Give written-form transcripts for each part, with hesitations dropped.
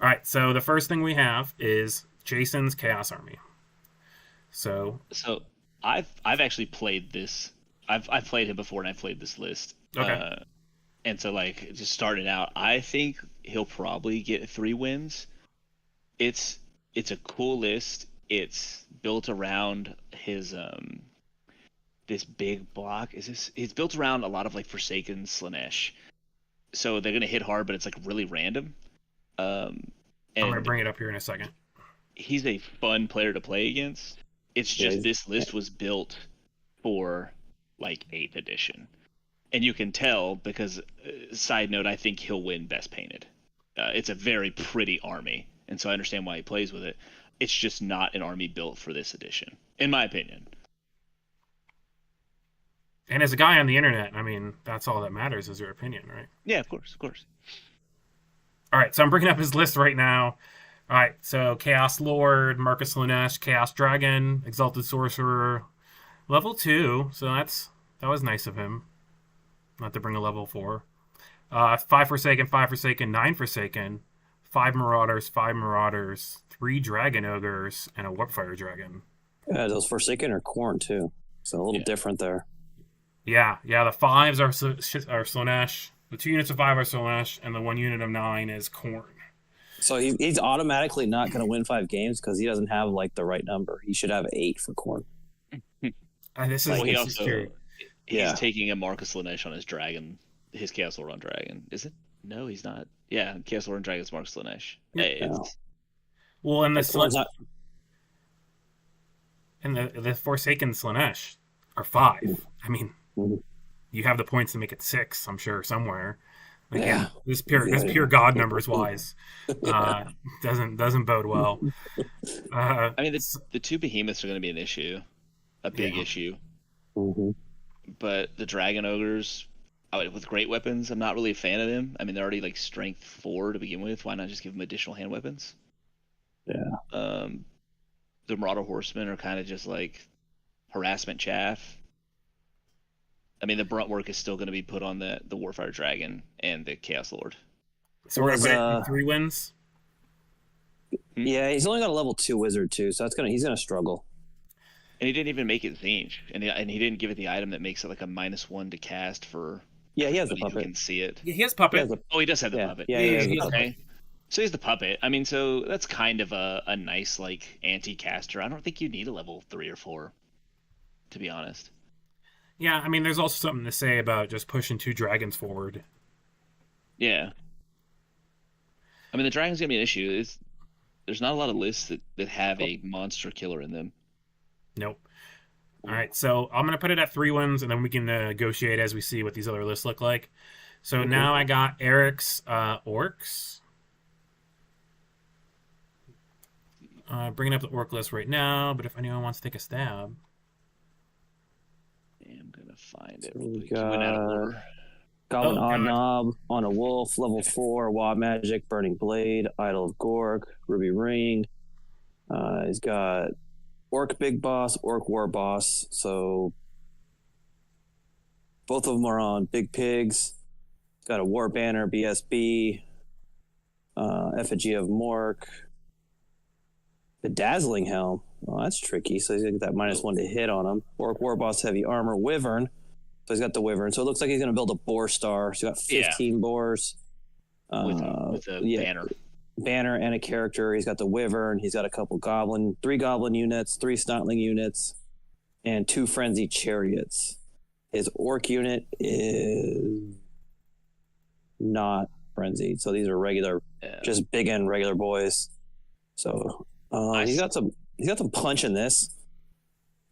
All right, so the first thing we have is Jason's Chaos Army. So, So I've actually played this. I've played him before, and I've played this list. okay. And so like just starting out, I think he'll probably get 3 wins. It's it's a cool list. It's built around his this big block. Is this? It's built around a lot of like Forsaken Slanesh. So they're gonna hit hard, but it's like really random. Um, I'm going to and bring it up here in a second. he's a fun player to play against. It's Yeah, just this list was built for like 8th edition. And you can tell because, side note, I think he'll win Best Painted. It's a very pretty army, and so I understand why he plays with it. It's just not an army built for this edition, in my opinion. And as a guy on the internet, I mean, that's all that matters is your opinion, right? Yeah, of course, of course. All right, so I'm bringing up his list right now. All right, so Chaos Lord, Marcus Lunesh, Chaos Dragon, Exalted Sorcerer, level 2. So that was nice of him, not to bring a level 4. 5 Forsaken, 9 Forsaken, 5 Marauders, 3 Dragon Ogres, and a Warpfire Dragon. yeah, those Forsaken are corn too, so a little Yeah. different there. Yeah. The fives are Slaanesh. The 2 units of 5 are Slaanesh, and the 1 unit of 9 is Corn. So he's automatically not going to win 5 games because he doesn't have like the right number. He should have 8 for corn. And this Well, is he this is also true. he's Yeah, taking a Marcus Lanesh on his dragon, his Chaos Lord on dragon. Is it? No, he's not. Yeah, Chaos Lord on dragon is Marcus Lanesh. Hey, yeah. it's Well, and But corn's not. the Forsaken Slaanesh are 5. I mean, Mhm. you have the points to make it 6. I'm sure somewhere. Yeah, Again, this pure God numbers wise uh, doesn't bode well. I mean the two behemoths are going to be an issue, a big Yeah. issue. hmm But the dragon ogres with great weapons, I'm not really a fan of them. I mean, they're already like strength 4 to begin with. Why not just give them additional hand weapons? yeah. Um, the Marauder horsemen are kind of just like harassment chaff. I mean, the brunt work is still going to be put on the Warfire Dragon and the Chaos Lord. So we're gonna Was put it in 3 wins. Hmm? Yeah, he's only got a level 2 wizard too, so he's gonna struggle. And he didn't even make it Zinj, and he didn't give it the item that makes it like a -1 to cast for Yeah, he has the everybody who puppet. can see it. Yeah, he has He has puppet. the Oh, he does have the yeah, puppet. yeah, Yeah, he yeah, has the he has puppet. puppet. Okay. So he's the puppet. I mean, so that's kind of a nice like anti-caster. I don't think you need a level 3 or 4, to be honest. Yeah, I mean, there's also something to say about just pushing 2 dragons forward. Yeah. I mean, the dragon's gonna be an issue. There's not a lot of lists that have a monster killer in them. Nope. All right, so I'm gonna put it at 3 wins, and then we can negotiate as we see what these other lists look like. So Okay. now I got Eric's orcs. Bringing up the orc list right now, but if anyone wants to take a stab, I'm gonna find it So real we quick. You went out of got order. Goblin oh Odd god, Knob on a Wolf, level 4, Wild Magic, Burning Blade, Idol of Gork, Ruby Ring. He's got Orc Big Boss, Orc War Boss. So both of them are on Big Pigs. He's got a War Banner, BSB, Effigy of Mork, Bedazzling Helm. Well, that's tricky. So he's going to get that -1 to hit on him. Orc War Boss, Heavy Armor, Wyvern. So he's got the Wyvern. So it looks like he's going to build a Boar Star. So he's got 15 boars. With a Yeah, banner. banner and a character. He's got the Wyvern. He's got a couple 3 Goblin units, 3 Snotling units, and 2 Frenzy Chariots. His Orc unit is not frenzied. So these are regular, Yeah. just big and regular boys. So he's got some punch in this.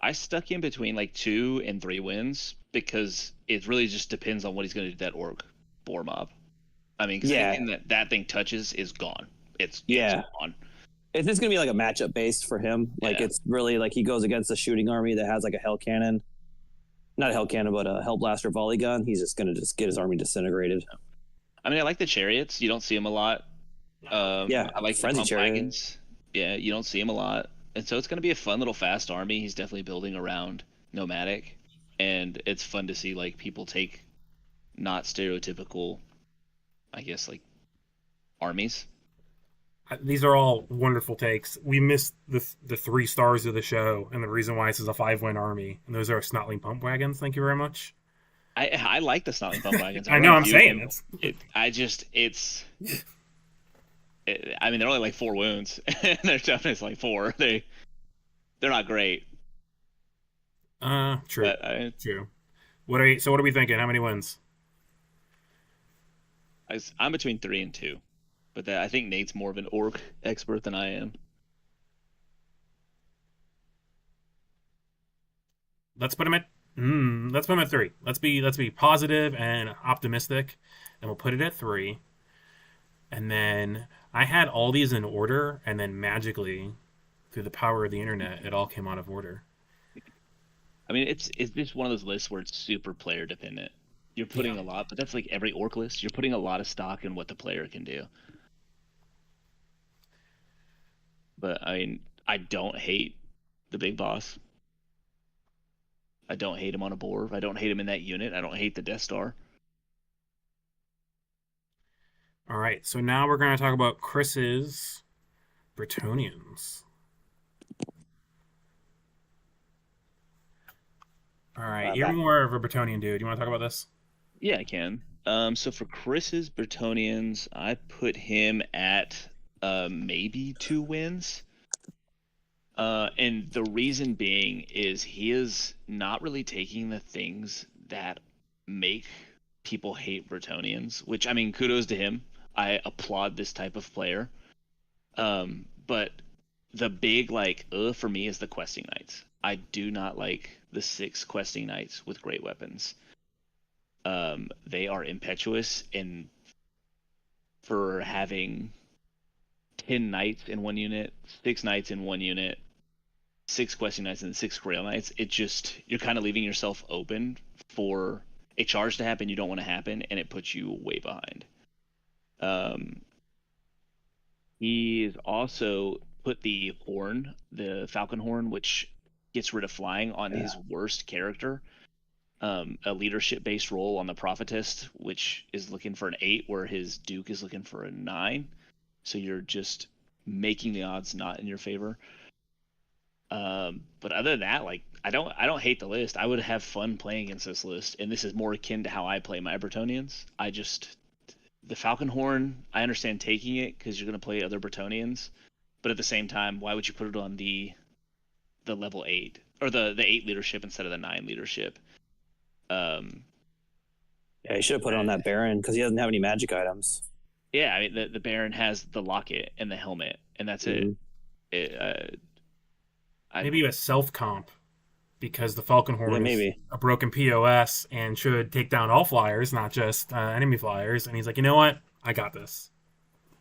I stuck in between like 2 and 3 wins because it really just depends on what he's going to do to that orc boar mob. I mean, because Yeah. anything that thing touches is gone. It's Yeah. gone. It's just gonna be like a matchup based for him. Like Yeah. it's really like he goes against a shooting army that has like a hell cannon, not a hell cannon, but a hell blaster volley gun. He's just gonna get his army disintegrated. I mean, I like the chariots. You don't see them a lot. Yeah, I like the frenzy pump chariot. wagons. Yeah, you don't see them a lot, and so it's going to be a fun little fast army. He's definitely building around nomadic, and it's fun to see like people take not stereotypical, I guess, like armies. These are all wonderful takes. We missed the 3 stars of the show, and the reason why this is a 5-win army, and those are Snotling Pump Wagons. Thank you very much. I like the Snotling Pump Wagons. I I run know. a I'm few of saying them. it's I mean, they're only like 4 wounds, and their toughness like 4. They're not great. true, But true. What are we thinking? How many wins? I'm between 3 and 2, but I think Nate's more of an orc expert than I am. Let's put him at let's put him at 3. Let's be positive and optimistic, and we'll put it at 3. And then I had all these in order, and then magically, through the power of the internet, it all came out of order. I mean, it's just one of those lists where it's super player dependent. You're putting a lot, but that's like every orc list. You're putting a lot of stock in what the player can do. But I mean, I don't hate the big boss. I don't hate him on a board. I don't hate him in that unit. I don't hate the Death Star. All right, so now we're going to talk about Chris's Bretonnians. All right, you're more of a Bretonnian dude. You want to talk about this? Yeah, I can. So for Chris's Bretonnians, I put him at maybe 2 wins. And the reason being is he is not really taking the things that make people hate Bretonnians, which, I mean, kudos to him. I applaud this type of player. But the big, for me is the Questing Knights. I do not like the 6 Questing Knights with great weapons. They are impetuous, and for having 10 knights in one unit, 6 knights in one unit, 6 Questing Knights and 6 Grail Knights, you're kind of leaving yourself open for a charge to happen you don't want to happen, and it puts you way behind. He's also put the Falcon Horn, which gets rid of flying on his worst character. A leadership-based role on the Prophetess, which is looking for an 8, where his Duke is looking for a 9. So you're just making the odds not in your favor. But other than that, I don't hate the list. I would have fun playing against this list, and this is more akin to how I play my Bretonnians. The Falcon Horn, I understand taking it because you're going to play other Bretonnians, but at the same time, why would you put it on the level 8 or the 8 leadership instead of the 9 leadership? Yeah, you should have put it on that Baron because he doesn't have any magic items. Yeah, I mean the Baron has the locket and the helmet, and that's it. Maybe a self comp, because the Falcon Horn is a broken POS and should take down all flyers, not just enemy flyers. And he's like, you know what? I got this.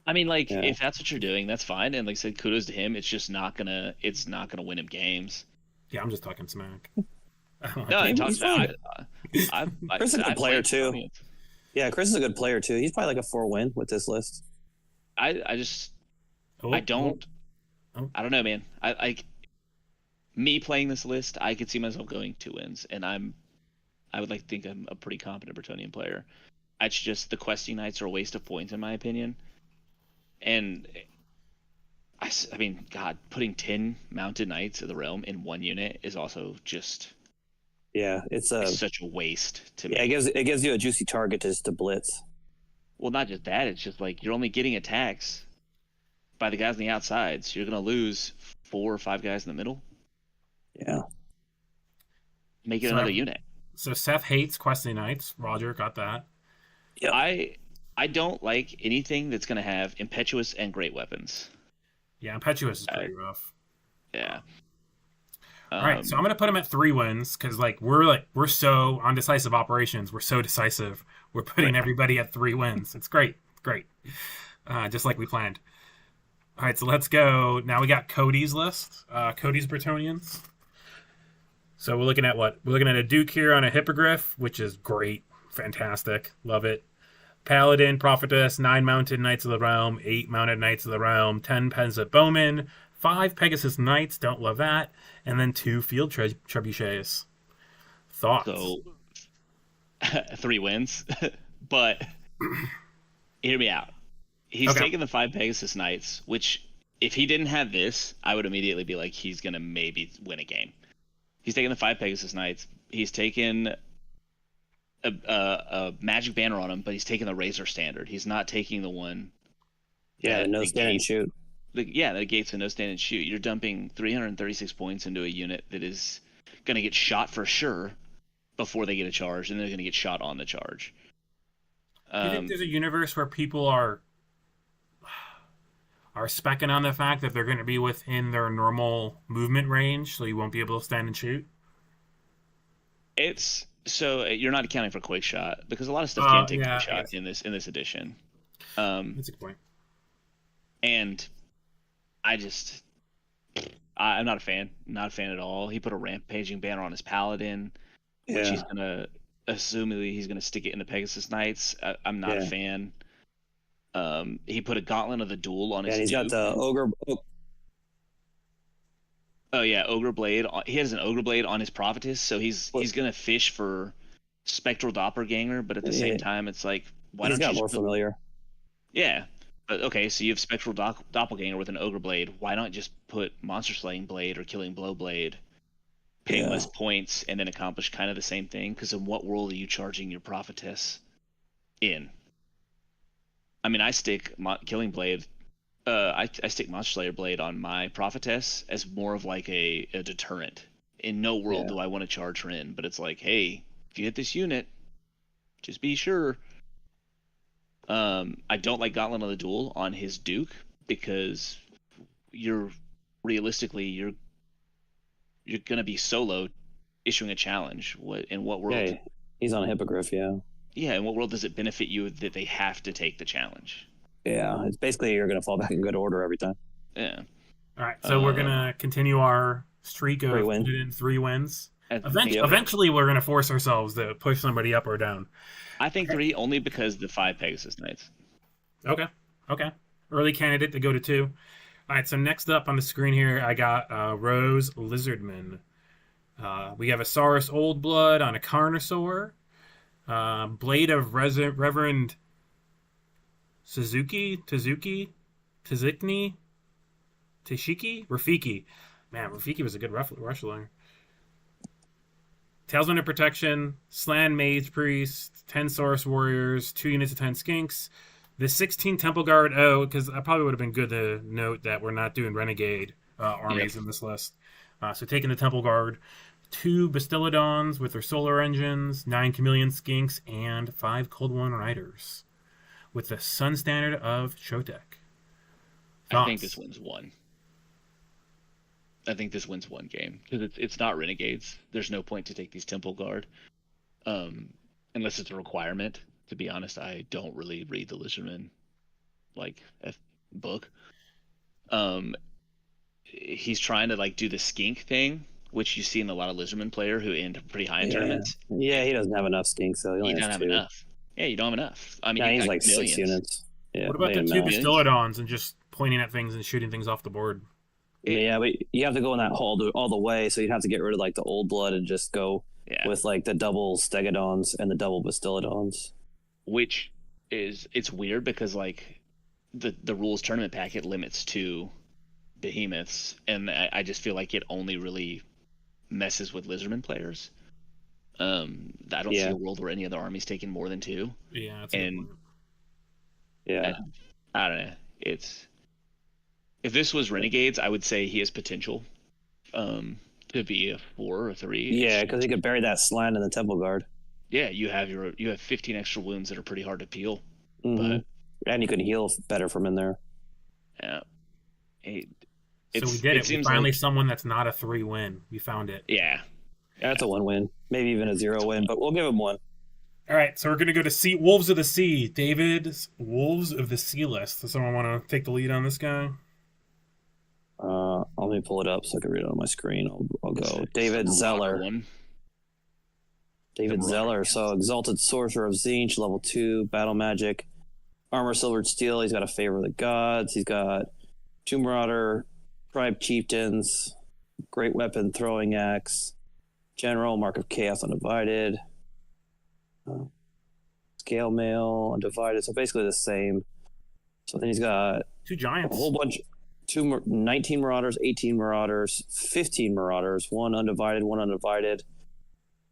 I mean, if that's what you're doing, that's fine. And like I said, kudos to him. It's just not gonna win him games. Yeah, I'm just talking smack. No, he talks about. Chris is a good player too. Yeah, Chris is a good player too. He's probably like a 4-win with this list. I don't know, man. Me playing this list, I could see myself going 2 wins, and I would like to think I'm a pretty competent Bretonnian player. It's just the Questing Knights are a waste of points in my opinion. And I mean, God, putting 10 mounted knights of the realm in one unit is also just it's such a waste to me. Yeah, it gives you a juicy target to blitz. Well, not just that, it's just like you're only getting attacks by the guys on the outside, so you're gonna lose 4 or 5 guys in the middle. Yeah. Make it another unit. So Seth hates Questing Knights. Roger got that. Yeah. I don't like anything that's gonna have impetuous and great weapons. Yeah, impetuous is pretty rough. Yeah. All right, so I'm gonna put him at 3 wins because we're so on decisive operations. We're so decisive. We're putting everybody at 3 wins. It's great, just like we planned. All right, so let's go. Now we got Cody's list. Cody's Bretonnians. So we're looking at what? We're looking at a Duke here on a Hippogriff, which is great, fantastic, love it. Paladin, Prophetess, 9 mounted Knights of the Realm, 8 mounted Knights of the Realm, 10 Peasant Bowmen, 5 Pegasus Knights, don't love that, and then 2 Field Trebuchets. Thoughts? So, 3 wins, but hear me out. He's Okay. taken the 5 Pegasus Knights, which if he didn't have this, I would immediately be like, he's gonna maybe win a game. He's taken the 5 Pegasus Knights. He's taken a magic banner on him, but he's taking the Razor Standard. He's not taking the one. Yeah, that no stand and negates- shoot. Yeah, that negates a no stand and shoot. You're dumping 336 points into a unit that is gonna get shot for sure before they get a charge, and they're gonna get shot on the charge. Do you think there's a universe where people are specking on the fact that they're going to be within their normal movement range, so you won't be able to stand and shoot? It's so you're not accounting for quick shot because a lot of stuff can't take yeah, quick I shot guess. in this edition. That's a good point. And I'm not a fan. Not a fan at all. He put a rampaging banner on his paladin, which he's gonna assumedly he's gonna stick it in the Pegasus Knights. I'm not a Yeah. fan. He put a Gauntlet of the Duel on his. And he's got Duke. the ogre. Oh yeah, Ogre Blade. He has an Ogre Blade on his Prophetess, so he's gonna fish for Spectral Doppelganger, but at the same time, it's like why He's don't got you more just familiar. Yeah, but okay, so you have Spectral Doppelganger with an Ogre Blade. Why not just put Monster Slaying Blade or Killing Blow Blade, pay Yeah. less points, and then accomplish kind of the same thing? Because in what world are you charging your Prophetess in? I mean, I stick Killing Blade. I stick Monster Slayer Blade on my Prophetess as more of like a deterrent. In no world Yeah. do I want to charge her in, but it's like, hey, if you hit this unit, just be sure. I don't like Gauntlet of the Duel on his Duke because you're gonna be solo issuing a challenge. In what world? Yeah, he's on a hippogriff. Yeah, Yeah, in what world does it benefit you that they have to take the challenge? yeah. It's basically you're gonna fall back in good order every time. Yeah. All right, so we're going to continue our streak of 3 wins. 3 wins. I think, Eventually, we're going to force ourselves to push somebody up or down. I think 3 only because the 5 Pegasus Knights. Okay. Early candidate to go to 2. All right, so next up on the screen here, I got Rose Lizardman. We have a Saurus Old Blood on a Carnosaur. Blade of Reverend Tazikni? Rafiki. Man, Rafiki was a good wrestler. Talisman of Protection, Slan Mage Priest, 10 Saurus Warriors, 2 units of 10 Skinks. The 16 Temple Guard. Oh, because I probably would have been good to note that we're not doing Renegade armies in this list. So taking the Temple Guard, 2 Bastillodons with their solar engines, 9 Chameleon Skinks, and 5 Cold One Riders with the Sun Standard of Chotek. I think this wins 1. I think this wins 1 game because it's not Renegades. There's no point to take these Temple Guard, unless it's a requirement. To be honest, I don't really read the Lizardman book. He's trying to do the skink thing, which you see in a lot of Lizardman player who end pretty high in tournaments. Yeah, he doesn't have enough skinks, so he You only don't has have 2. enough. Yeah, you don't have enough. I mean, Yeah, you he's got like 6 millions. units. Yeah, What about the maybe 2 not. Bastillodons and just pointing at things and shooting things off the board? Yeah, but you have to go in that hall all the way, so you'd have to get rid of the old blood and just go Yeah. with the double Stegodons and the double Bastillodons. Which it's weird because the rules tournament packet limits to behemoths, and I just feel like it only really messes with Lizardman players. I don't see a world where any other army's taking more than 2. Yeah, that's a good And point. Yeah. I don't know. If this was Renegades, I would say he has potential to be a 4 or 3. Yeah, because he could bury that slant in the Temple Guard. Yeah, you have 15 extra wounds that are pretty hard to peel. Mhm. And you could heal better from in there. Yeah. So we did it. We finally someone that's not a 3-win. We found it. Yeah. That's a 1 win, maybe even a 0 win, but we'll give him 1. All right, so we're going to go to Wolves of the Sea. David's Wolves of the Sea list. Does someone want to take the lead on this guy? Let me pull it up so I can read it on my screen. I'll go. David Zeller. David Zeller. So Exalted Sorcerer of Tzeentch, level 2, Battle Magic, Armor Silvered Steel. He's got a Favor of the Gods. He's got Tomb Marauder, Tribe Chieftains, Great Weapon Throwing Axe, General, Mark of Chaos Undivided, Scale Mail Undivided. So basically the same. So then he's got Two a giants. whole bunch, 19 Marauders, 18 Marauders, 15 Marauders, one undivided, one undivided,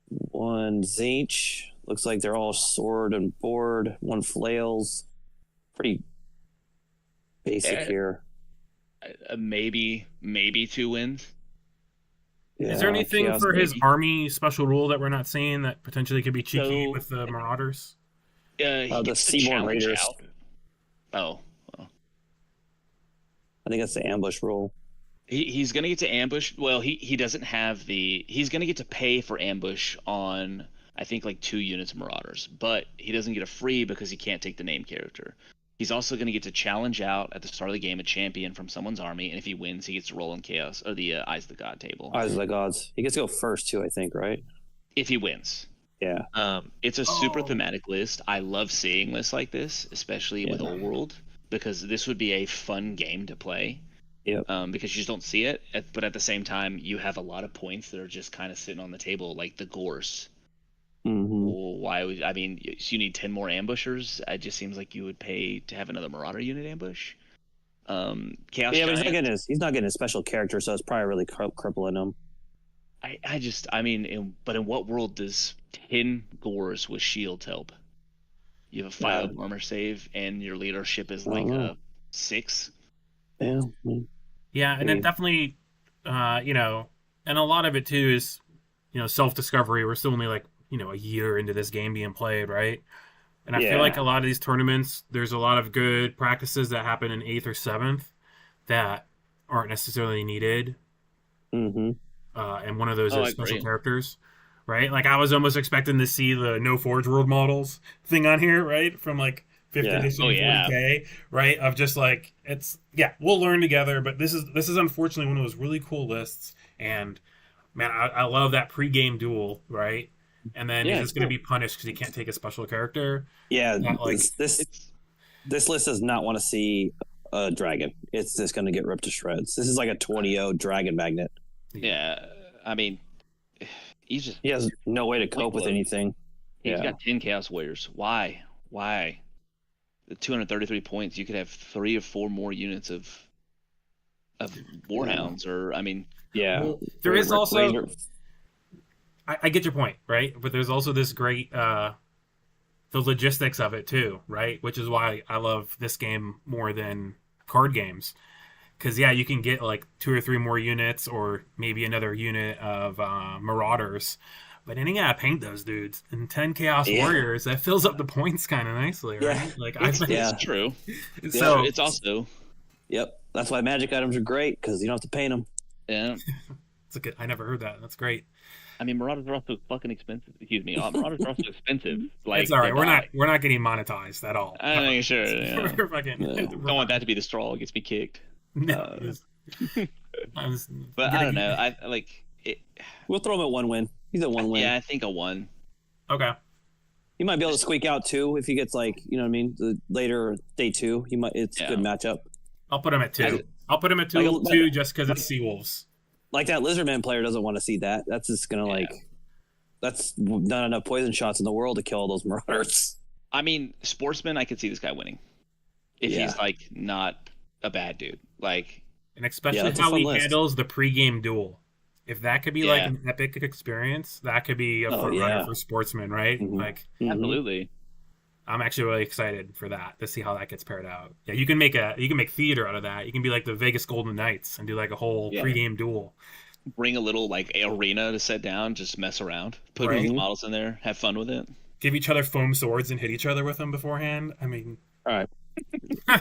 one Zinch. Looks like they're all sword and board, one flails. Pretty basic Yeah. here. Maybe 2 wins. Is there Yeah, anything Chaos for his maybe. army special rule that we're not seeing that potentially could be cheeky So- with the Marauders? He the gets to Seaborn challenge Raiders. out. Oh, well. I think that's the ambush rule. He's gonna get to ambush. Well, he doesn't have the. He's gonna get to pay for ambush on I think like 2 units of Marauders, but he doesn't get a free because he can't take the name character. He's also gonna get to challenge out at the start of the game a champion from someone's army, and if he wins, he gets to roll in chaos or the Eyes of the God table. Eyes of the Gods. He gets to go first too, I think, right? If he wins. Yeah. It's a super Oh. thematic list. I love seeing lists like this, especially with Yeah. Old World, because this would be a fun game to play. Yep. Because you just don't see it, but at the same time, you have a lot of points that are just kind of sitting on the table, like the Gorse. Mm-hmm. Well, why would I mean? You need 10 more ambushers. It just seems like you would pay to have another Marauder unit ambush. Chaos Yeah, but Giant. he's not getting his special character, so it's probably really crippling him. I mean, but in what world does 10 Gores with shields help? You have a 5 armor save, and your leadership is like a 6. Yeah. Yeah, and Maybe. it definitely, and a lot of it too is, self-discovery. We're still only like, a year into this game being played, right? And I feel like a lot of these tournaments, there's a lot of good practices that happen in 8th or 7th that aren't necessarily needed. Mm-hmm. And one of those Oh, is I special agree. characters, right? Like I was almost expecting to see the No Forge World models thing on here, right? From like 5th Yeah. edition Oh, yeah. 40K, right? Of just like we'll learn together, but this is unfortunately one of those really cool lists. And man, I love that pregame duel, right? And then Yeah, he's it's just going to cool. be punished because he can't take a special character. Yeah. Not like- This list does not want to see a dragon. It's just going to get ripped to shreds. This is like a 20-0 dragon magnet. Yeah, I mean, he's just He has no way to cope with Wicklow. anything. he's Yeah. got 10 Chaos Warriors. Why? The 233 points, you could have 3 or 4 more units of Warhounds, or I mean, Yeah. Well, there is also Laser- I get your point, right? But there's also this great the logistics of it too, right? Which is why I love this game more than card games. Because you can get like 2 or 3 more units, or maybe another unit of Marauders. But then you gotta paint those dudes. And 10 Chaos Yeah. Warriors, that fills up the points kind of nicely, right? Yeah. Like Yeah. it's true. so It's also Yep. That's why magic items are great, because you don't have to paint them. yeah. it's a good. I never heard that. That's great. I mean, Marauders are also fucking expensive. Excuse me, Marauders are also expensive. Like, It's all right. to We're buy. not getting monetized at all. I think sure. Yeah. We're fucking. Yeah. Don't want that to be the straw that gets me kicked. No, I was But I getting- don't know. I like it. We'll throw him at 1 win. He's at 1 win. Yeah, I think a 1. Okay. He might be able to squeak out 2 if he gets like, you know what I mean, the later day 2. He might. It's a good matchup. I'll put him at 2. I'll put him at 2, Like- two just because it's Seawolves. Like that Lizardman player doesn't want to see that. That's just gonna that's not enough poison shots in the world to kill all those marauders. I mean, Sportsman, I could see this guy winning if Yeah. he's like not a bad dude. Like, And especially Yeah, that's a how fun he list. handles the pregame duel. If that could be like Yeah. an epic experience, that could be a Oh, front yeah. runner for Sportsman, right? Mhm. Like, Mhm. absolutely. I'm actually really excited for that to see how that gets paired out. Yeah, you can make theater out of that. You can be like the Vegas Golden Knights and do like a whole Yeah. pregame duel. Bring a little like arena to set down, just mess around, put Right. those models in there, have fun with it. Give each other foam swords and hit each other with them beforehand. I mean, All right. all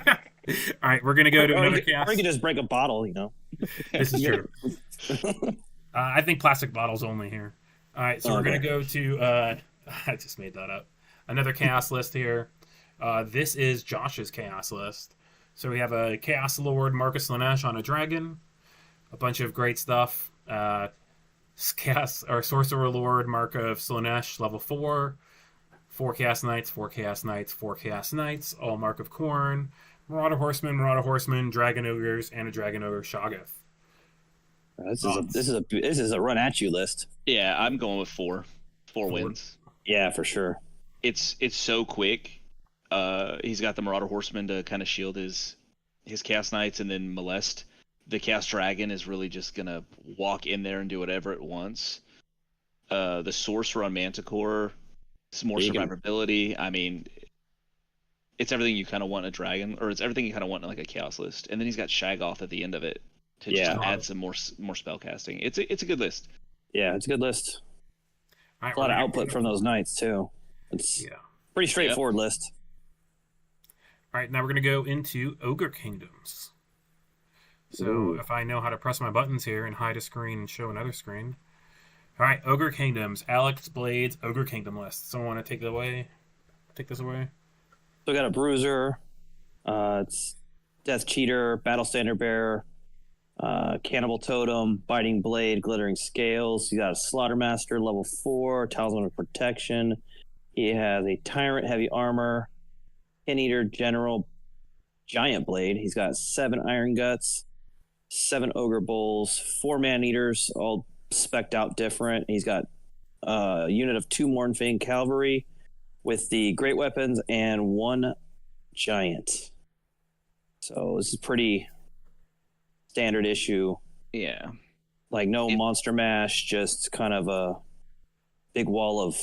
right, we're gonna go to Or another you cast. can just break a bottle, you know. This is true. I think plastic bottles only here. All right, so we're Okay. gonna go to. I just made that up. Another chaos list here. This is Josh's chaos list. So we have a Chaos Lord Marcus Lanesh on a dragon, a bunch of great stuff. Chaos or Sorcerer Lord Mark of Slanesh level 4, 4 Chaos Knights, 4 Chaos Knights, 4 Chaos Knights, all Mark of Corn, Marauder Horseman, Dragon Ogres, and a Dragon Ogre Shoggoth. This is a run at you list. Yeah, I'm going with 4. 4 wins. Yeah, for sure. It's so quick. He's got the Marauder Horseman to kind of shield his Chaos Knights, and then Molest. The Chaos Dragon is really just gonna walk in there and do whatever it wants. The Sorcerer on Manticore, it's more survivability. I mean, it's everything you kind of want in a dragon, or it's everything you kind of want in like a Chaos list. And then he's got Shaggoth at the end of it to just add some more spell casting. It's a good list. Yeah, it's a good list. Right, A lot of output from those knights too. It's pretty straightforward list. All right, now we're going to go into Ogre Kingdoms. So if I know how to press my buttons here and hide a screen and show another screen. All right, Ogre Kingdoms. Alex Blades, Ogre Kingdom list. Someone want to take it away? Take this away? So we got a Bruiser. It's Death Cheater, Battle Standard Bearer, Cannibal Totem, Biting Blade, Glittering Scales. You got a Slaughtermaster, level 4, Talisman of Protection. He has a Tyrant, Heavy Armor, Pin Eater, General, Giant Blade. He's got 7 Iron Guts, 7 Ogre Bulls, 4 Man Eaters, all spec'd out different. He's got a unit of 2 Mournfang Cavalry with the Great Weapons and 1 Giant. So this is pretty standard issue. Yeah. Like no monster mash, just kind of a big wall of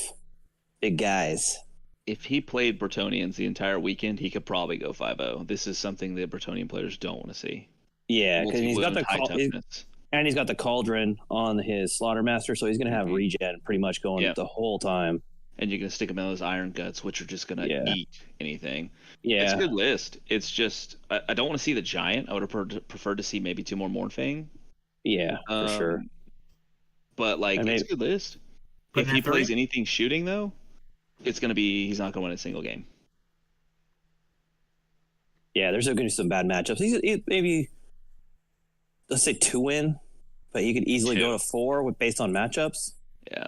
big guys. If he played Bretonnians the entire weekend, he could probably go 5-0. This is something that Bretonnian players don't want to see. Yeah, because he's got toughness. And he's got the Cauldron on his Slaughtermaster, so he's going to have regen pretty much going the whole time. And you're going to stick him in those Iron Guts, which are just going to eat anything. Yeah. It's a good list. It's just, I don't want to see the Giant. I would have preferred to see maybe 2 more Mournfang. Yeah, for sure. But, like, it's a good list. If he plays anything shooting, though, it's going to be, he's not going to win a single game. Yeah, there's going to be some bad matchups. He's maybe, let's say 2 win, but he could easily go to 4 based on matchups. Yeah.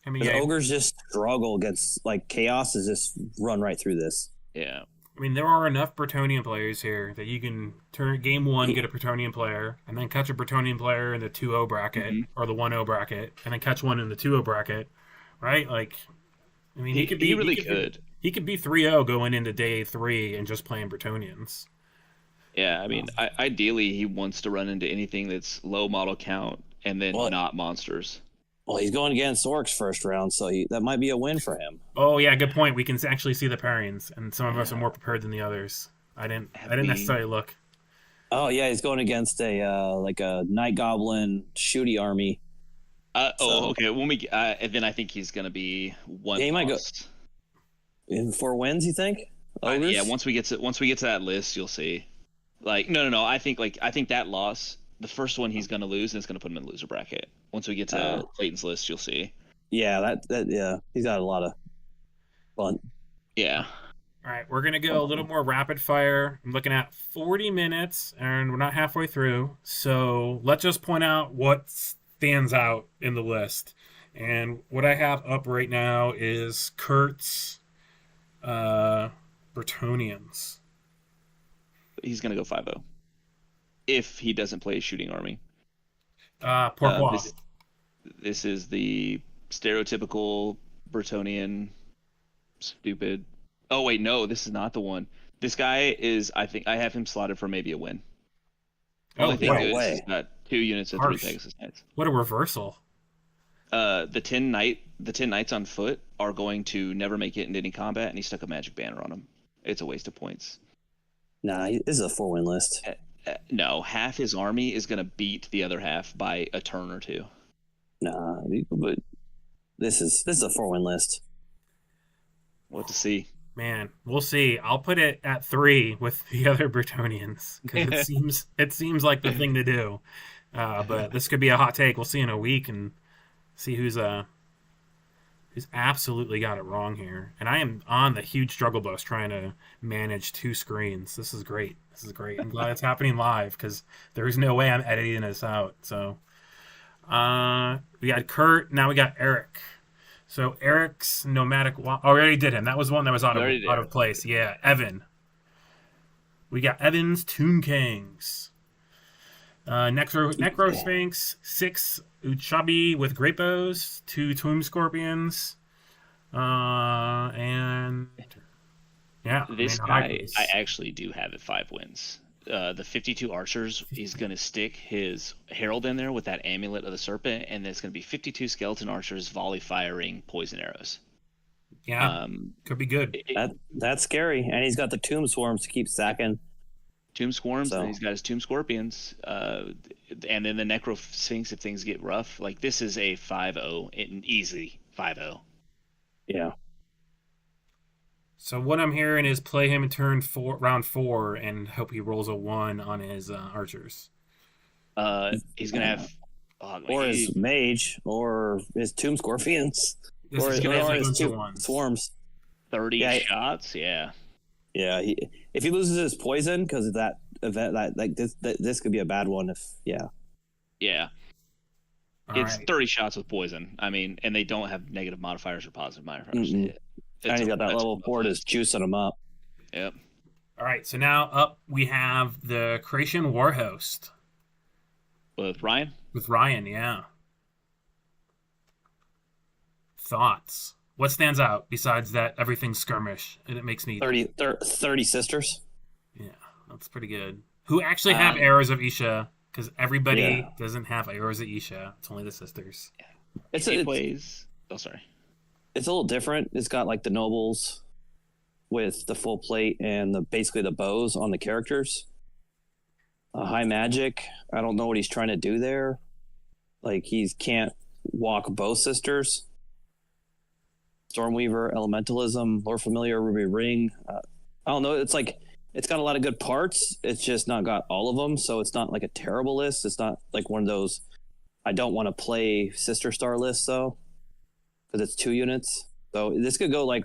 I mean, Ogres just struggle against, like, Chaos is just run right through this. Yeah. I mean, there are enough Bretonnian players here that you can turn game 1, get a Bretonnian player, and then catch a Bretonnian player in the 2-0 bracket or the 1-0 bracket, and then catch one in the 2-0 bracket, right? Like, I mean, he could be He could be 3-0 going into day 3 and just playing Bretonnians. Yeah, I mean, ideally he wants to run into anything that's low model count and then not monsters. Well, he's going against Orcs first round, so that might be a win for him. Oh yeah, good point. We can actually see the pairings, and some of us are more prepared than the others. I didn't necessarily look. Oh yeah, he's going against a Night Goblin shooty army. Okay. When we then I think he's gonna be 1. Yeah, he might go in 4 wins. You think? Yeah. Once we get to that list, you'll see. Like no. I think that loss, the first one he's gonna lose, and it's gonna put him in the loser bracket. Once we get to Clayton's list, you'll see. Yeah, that he's got a lot of fun. Yeah. All right, we're going to go a little more rapid fire. I'm looking at 40 minutes, and we're not halfway through. So let's just point out what stands out in the list. And what I have up right now is Kurt's Bretonnians. He's going to go 5-0 if he doesn't play a shooting army. Pourquoi? This is the stereotypical Bretonnian stupid. Oh wait, no, this is not the one. This guy is. I think I have him slotted for maybe a win. Oh, no way! He's got 2 units and 3 Pegasus Knights. What a reversal! The 10 knights on foot are going to never make it into any combat, and he stuck a magic banner on them. It's a waste of points. Nah, this is a 4-win list. No, half his army is going to beat the other half by a turn or 2. Nah, but this is a 4-win list. What to see? Man, we'll see. I'll put it at 3 with the other Bretonnians because it seems like the thing to do. But this could be a hot take. We'll see in a week and see who's absolutely got it wrong here. And I am on the huge struggle bus trying to manage 2 screens. This is great. I'm glad it's happening live because there's no way I'm editing this out. So we got Kurt. Now we got Eric. So Eric's Nomadic... Oh, we already did him. That was one that was out of place. Yeah, Evan. We got Evan's Tomb Kings. Necro Sphinx, 6 Uchabi with Great Bows, 2 Tomb Scorpions, and Yeah, This I mean, high guy, pace. I actually do have at 5 wins. The 52 archers, he's going to stick his herald in there with that amulet of the serpent, and there's going to be 52 skeleton archers volley firing poison arrows. Yeah, could be good. That's scary. And he's got the tomb swarms to keep sacking. Tomb Swarms, So- and he's got his Tomb Scorpions, and then the Necro Sphinx if things get rough. Like, this is a 5-0, an easy 5-0. Yeah. So what I'm hearing is play him in round 4, and hope he rolls a 1 on his archers. He's going to have... Or his mage, or his tomb scorpions. This Or is going to have his his tomb ones. swarms. 30 Yeah, shots, yeah. Yeah, if he loses his poison because of that event, this could be a bad one. Yeah. All It's right. 30 shots with poison. I mean, and they don't have negative modifiers or positive modifiers. Mm-mm. And he's got that level 4 that's juicing him up. Yep. All right, so now up we have the Creation Warhost With Ryan? with Ryan, yeah. Thoughts? What stands out besides that everything's skirmish and it makes me 30 sisters. Yeah, that's pretty good. Who actually have arrows of Isha, because everybody Yeah. doesn't have arrows of Isha. It's only the sisters. He plays... Oh, sorry. It's a little different. It's got like the nobles with the full plate and basically the bows on the characters. High magic. I don't know what he's trying to do there. Like he can't walk both sisters. Stormweaver, Elementalism, Lore Familiar, Ruby Ring. I don't know. It's like it's got a lot of good parts. It's just not got all of them. So it's not like a terrible list. It's not like one of those I don't want to play Sister Star lists though, because it's 2 units. So this could go like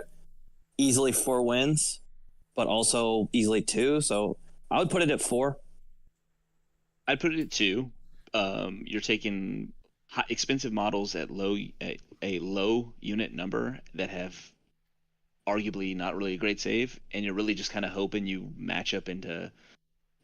easily 4 wins, but also easily 2. So I would put it at 4. I'd put it at 2. You're taking expensive models at a low unit number that have arguably not really a great save, and you're really just kind of hoping you match up into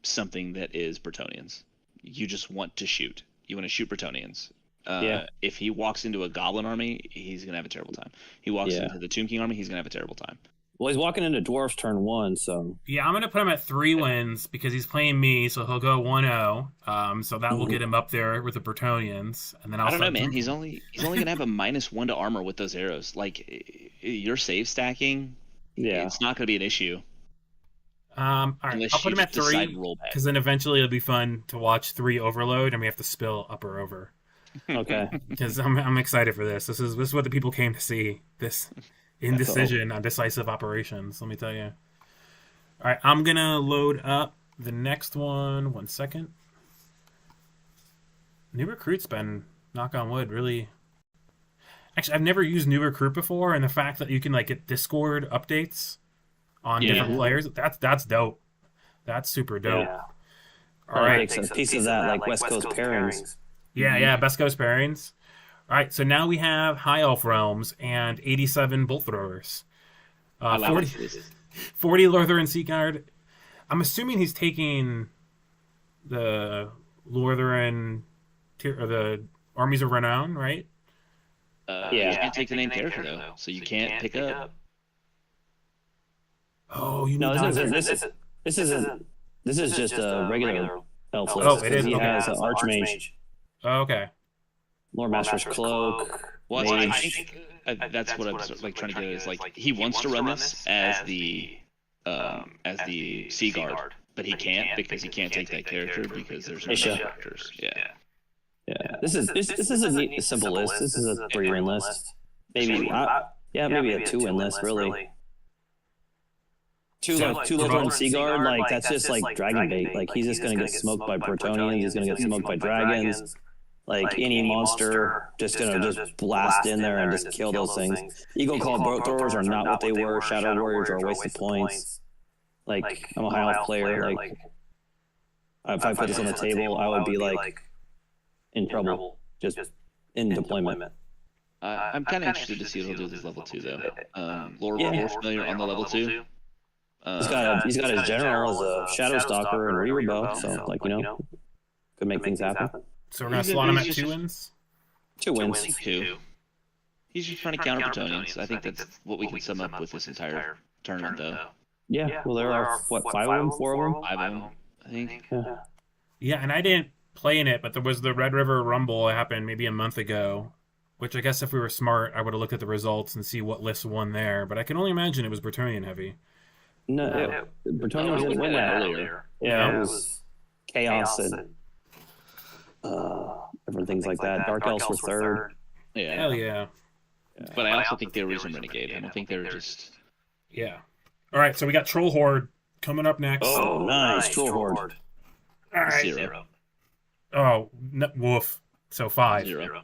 something that is Bretonnians. You just want to shoot. You want to shoot Bretonnians. Yeah. If he walks into a Goblin army, he's gonna have a terrible time. He walks Yeah. into the Tomb King army, he's gonna have a terrible time. Well, he's walking into Dwarfs turn 1, so Yeah, I'm going to put him at 3 wins because he's playing me, so he'll go 1-0. So that will get him up there with the Bretonnians. And then I don't know, start man. drinking. He's only gonna have a -1 to armor with those arrows. Like, your save stacking, yeah. it's not gonna be an issue. All right, Unless I'll put you him at just decide 3 to roll back. because then eventually it'll be fun to watch 3 overload, and we have to spill up or over. Okay. Because I'm excited for this. This is what the people came to see. This indecision on decisive operations. Let me tell you. All right, I'm gonna load up the next one. 1 second. New Recruit's been, knock on wood, really. Actually, I've never used New Recruit before, and the fact that you can like get Discord updates on different players, that's dope. That's super dope. Yeah. All right. Takes a piece of that, like West Coast pairings. Yeah, best Coast pairings. All right, so now we have High Elf Realms and 87 Bolt Throwers. 40 Lorther Seaguard. I'm assuming he's taking the Lorther or the Armies of Renown, right? You can't take the name character though, so you can't pick up. Oh, you No, know this is just a regular elf list. Oh, it is? He Okay. has an Archmage, Oh, okay. Lore Master's Cloak. Well, I Mage. think that's what I was like trying to get at, is like he wants to run this as the Sea Guard, but he can't because he can't take that character because there's no Isha. characters. Yeah. Yeah, this is a neat, simple list. This is a 3-win list. Maybe maybe a 2-win list really. Two Lorther Seaguard, like that's just like dragon bait. Like he's just gonna get smoked by Bretonnians. He's gonna get smoked by dragons. Like any monster, just gonna blast in there and just kill those things. Eagle Claw Boat Throwers are not what they were. Shadow Warriors are a waste of points. Like I'm a high elf player. Like if I put this on the table, I would be like in trouble, just in deployment. I'm kind of interested to see what he'll do with his level 2 though. Lore Familiar on the level 2. He's got his general as a Shadow Stalker and Reaver Bow, so like could make things happen. So we're gonna slot him at 2 wins. 2 wins. 2. He's just trying to counter Bretonnians. I think that's what we can sum up with this entire tournament though. Yeah, well, there are, what, 5 of them, 4 of them? 5 of them, I think. Yeah. Yeah, and I didn't play in it, but there was the Red River Rumble that happened maybe a month ago, which I guess if we were smart, I would have looked at the results and see what lists won there. But I can only imagine it was Bretonnian heavy. No, Bretonnian didn't win that earlier. Yeah, No? it was Chaos and different things like that. Dark Elves were third. Yeah. Hell yeah. But I also think they were some Renegade. I don't think they were just. Yeah. All right, so we got Troll Horde coming up next. Oh, nice. Troll Horde. All right. 0. Oh, woof. So 5. 0.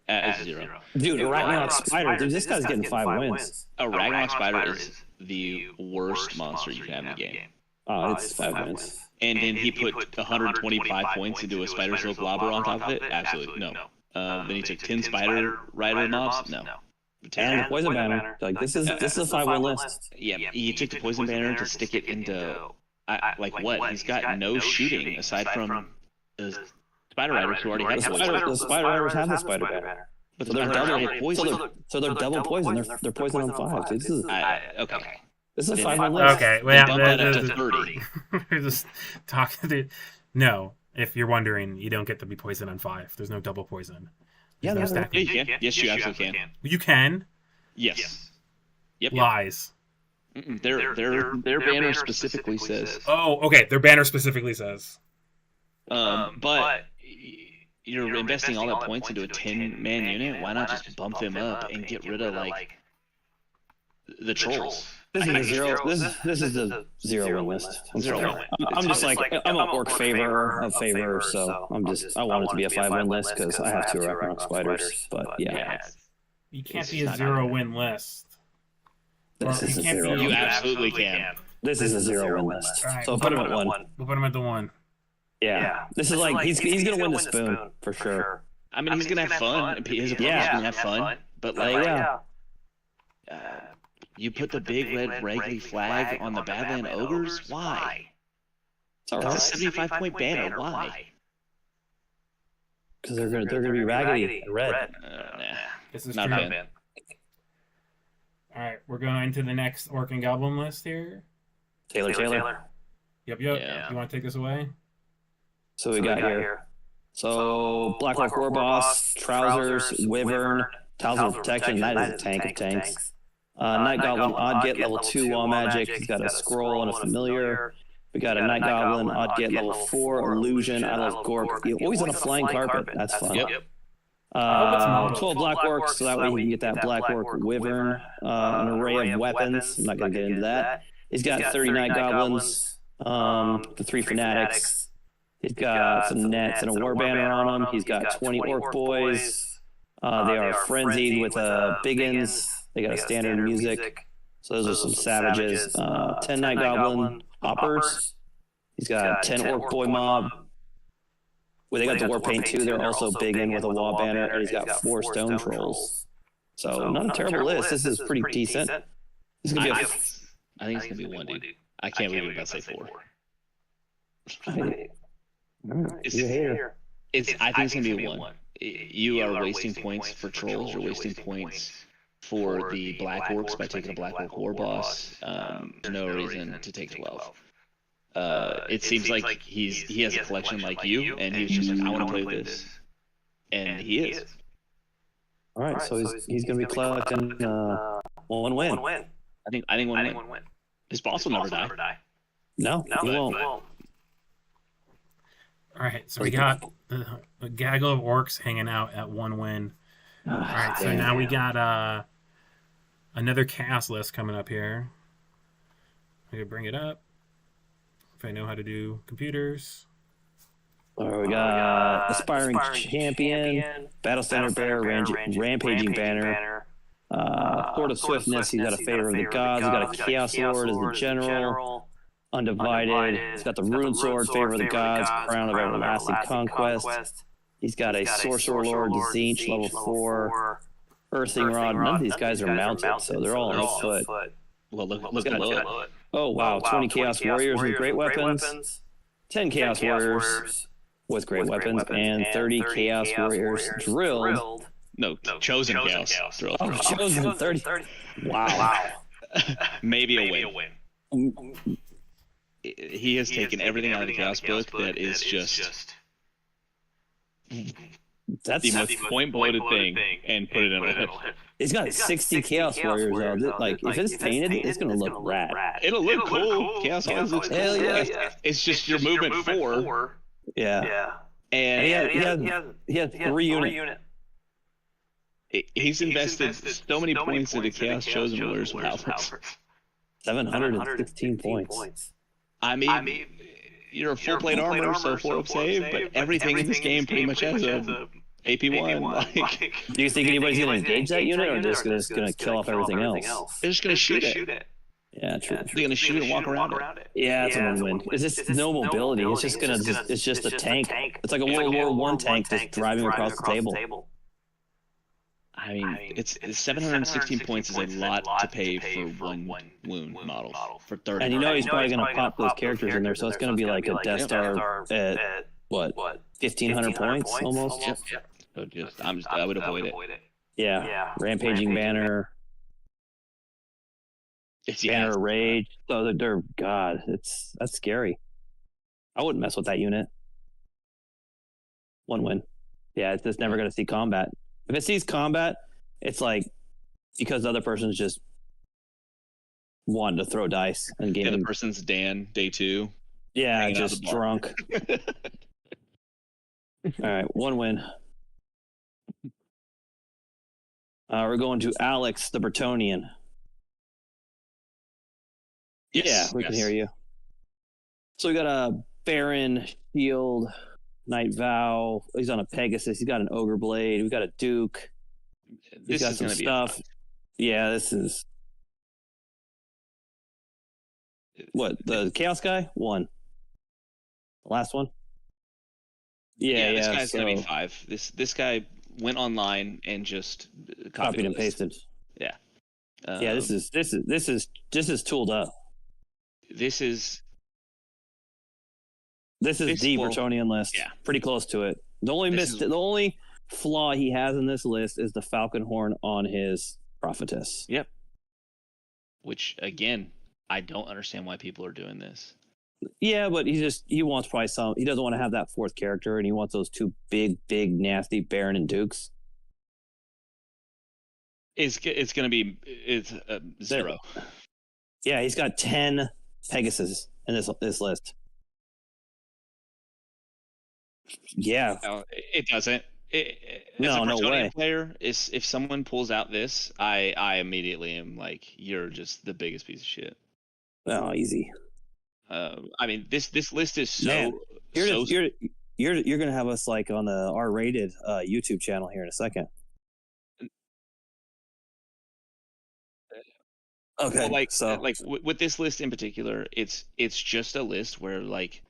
0. Dude, Ragnarok Spider. Dude, this guy's getting 5 wins. A Ragnarok Spider is the worst monster you can have in the game. Oh, it's 5 wins. And then he put 125 points into a Spider Silk Lobber on top of it? Absolutely no. Then he took 10 Spider Rider mobs? No. And the Poison Banner. Like, this is a 5-win list. Yeah, he took the Poison Banner to stick it into. Like what? He's got no shooting aside from the Spider Riders who already have The Spider Riders have the Spider Banner. But So the they're Spider double, Rider poison. so they're double poison. They're poison on 5. Dude, Okay. this is a Then- 5-win list. Okay, Then well, bump that up to 30. we're just talking to. No, if you're wondering, you don't get to be poisoned on 5. There's no double poison. Yeah, There's no that's Yeah, stacking. you can. Yes, you absolutely can. You can. Yes. Yep. Lies. Mm-mm. Their banner specifically says. Oh, okay. Their banner specifically says. But you're investing all that points into a 10-man unit. Why not just bump them up and get rid of like the trolls? This is a zero. This is a 0-win list. I'm sorry. I'm just like, I'm an orc favor, so I want it to be a 5-win list because I have 2 Ragnarok Spiders. But yeah, You can't It's be a just not 0-win list. this Well, is you a can't be- 0. You absolutely can. This is a 0-win list. All right, So we'll put him put at him 1. We'll put him at the 1. Yeah, this is like he's gonna win the spoon for sure. I mean, he's gonna have fun. His opponent's Yeah. gonna have fun. But like, Yeah. you put the big red Wrigley flag on the Badland Ogres. Why? It's all It's a right 75-point banner. Why? because they're gonna be raggedy and red. Nah. This is Not true. bad. All right, we're going to the next Orc and Goblin list here. Taylor. Yep. Yeah. You want to take this away? So we got here. So Black Orc War Boss, Trousers, Wyvern, Talisman of Protection. That is a tank of tanks. Night Goblin, Odd Get level 2 Wall Magic. He's got a scroll and a familiar. We got a Night Goblin, Odd Get level 4 Illusion. I love Gork. He's always on a flying carpet. That's fun. Yep. 12 Black Orcs, so that way he can get that Black Orc Wyvern. An array of weapons. I'm not going to get into that. He's got 30 Night Goblins, the 3 Fanatics. He's got some nets and a war banner on him. He's got 20 Orc Boys. They are frenzied with Biggins. They got a standard music. So those are some savages. 10 Night Goblin Hoppers. He's got 10 Orc Boy Mob. Well, they got the War Paint too. They're also big in with a wall banner, and he's got 4 Stone Trolls. So not a terrible list. This is pretty decent. This is gonna be I think it's gonna be 1, dude. I can't believe I'm about to say 4. You're a hater. I think it's gonna be a 1. You are wasting points for trolls. You're wasting points for the Black Orcs by taking a Black Orc War Boss. There's no reason to take 12. It seems like he has a collection like you, and he's just like, I want to play with this, and he is. All right, so he's gonna be collecting 1 win. I think 1 win. His boss will never die. No, he won't. All right, so we got a gaggle of orcs hanging out at 1 win. All right, so now we got another chaos list coming up here. We can bring it up if I know how to do computers. We got Aspiring Champion, Battle Standard Bearer, Rampaging Banner, Horde of Swiftness. He's got a Favor of the Gods. He's got a Chaos Lord as the General. Undivided. He's got the Rune Sword, Favor of the Gods, Crown of Everlasting Conquest. He's got a Sorcerer Lord, Zinch, level 4, Earthing Rod. None of these guys are mounted, so they're all on foot. Well, look at it. Oh, wow. 20 Chaos Warriors with great weapons, 10 Chaos Warriors with great weapons, and 30 Chaos Warriors drilled. No, chosen chaos. Oh, chosen 30. Wow. Maybe a win. He has taken everything out of the Chaos book that is just That's the most point-bloated thing and put it in a list. He's got 60 Chaos Warriors though. Like if it's painted, it's gonna look rad. It'll look cool. Chaos Warriors looks cool. Hell yeah. It's just your movement 4. Yeah. And he has 3 units. He's invested so many points into Chaos Chosen Warriors power. 716 points. I mean, you're a full plate armor, so 4-up save, but everything in this game pretty much has a AP1. Like, do you think anybody's gonna engage that unit, or just gonna kill off everything else? They're just gonna shoot it. Yeah, true. They're gonna shoot and walk around it. Yeah, that's a win. It's just no mobility. It's just gonna. It's just a tank. It's like a World War I tank just driving across the table. I mean, it's 716 points is a lot to pay for one wound model for 30. And he's probably going to pop those characters in there, so it's going to be like a Death Star at what 1,500 points almost. Yep. So I would avoid it. Yeah, Rampaging Banner, Banner of Rage. So they're God. That's scary. I wouldn't mess with that unit. 1 win. Yeah, it's just never going to see combat. If it sees combat, it's like because the other person's just wanting to throw dice and game. The other person's Dan, day 2. Yeah, just drunk. All right, 1 win. We're going to Alex, the Bretonnian. Yes, we can hear you. So we got a Baron, Shield, Night Vow. He's on a Pegasus. He's got an Ogre Blade. We got a Duke. He's got some stuff. Yeah, this is what the Chaos guy 1. The last one. Yeah. This guy's gonna be 5. This guy went online and just copied and pasted. Yeah. Yeah. This is tooled up. This is the Bretonnian list. Yeah. Pretty close to it. The only flaw he has in this list is the Falcon Horn on his Prophetess. Yep. Which again, I don't understand why people are doing this. Yeah, but he wants probably he doesn't want to have that 4th character, and he wants those 2 big, nasty Baron and Dukes. It's going to be 0. Yeah, he's got 10 Pegasus in this list. Yeah. No, it doesn't. As a no way. Player, if someone pulls out this, I immediately am like, you're just the biggest piece of shit. Oh, easy. I mean, this list is so. Man, you're gonna have us like on the R-rated YouTube channel here in a second. Okay. Well, with this list in particular, it's just a list where like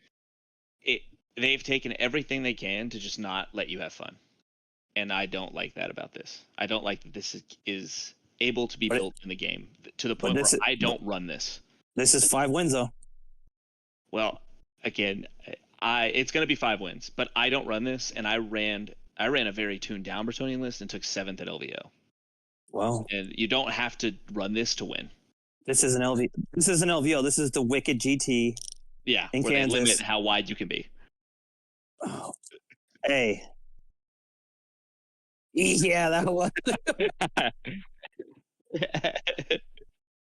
they've taken everything they can to just not let you have fun, and I don't like that about this. I don't like that this is able to be built in the game to the point where I don't run this. This is 5 wins though. Well, again, it's going to be 5 wins, but I don't run this, and I ran a very tuned down Bretonnian list and took 7th at LVO. Well, and you don't have to run this to win. This is an LVO. This is the Wicked GT. Yeah, in where Kansas. They limit how wide you can be. Oh. Hey. Yeah, that was.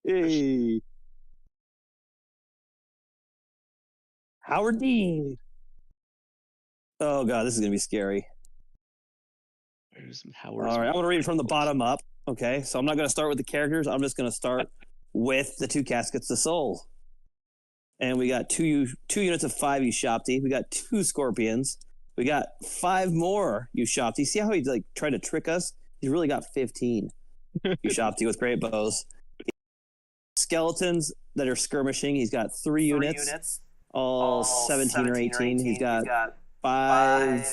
Hey. Howard Dean. Oh god, this is gonna be scary. All right, I'm gonna read it from the bottom up. Okay, so I'm not gonna start with the characters. I'm just gonna start with the 2 Caskets of Soul. And we got two units of 5 Ushabti. We got 2 Scorpions. We got 5 more Ushabti. See how he like tried to trick us? He's really got 15 Ushabti with great bows. Skeletons that are skirmishing. He's got 3 units. All 17 or 18. He's got 5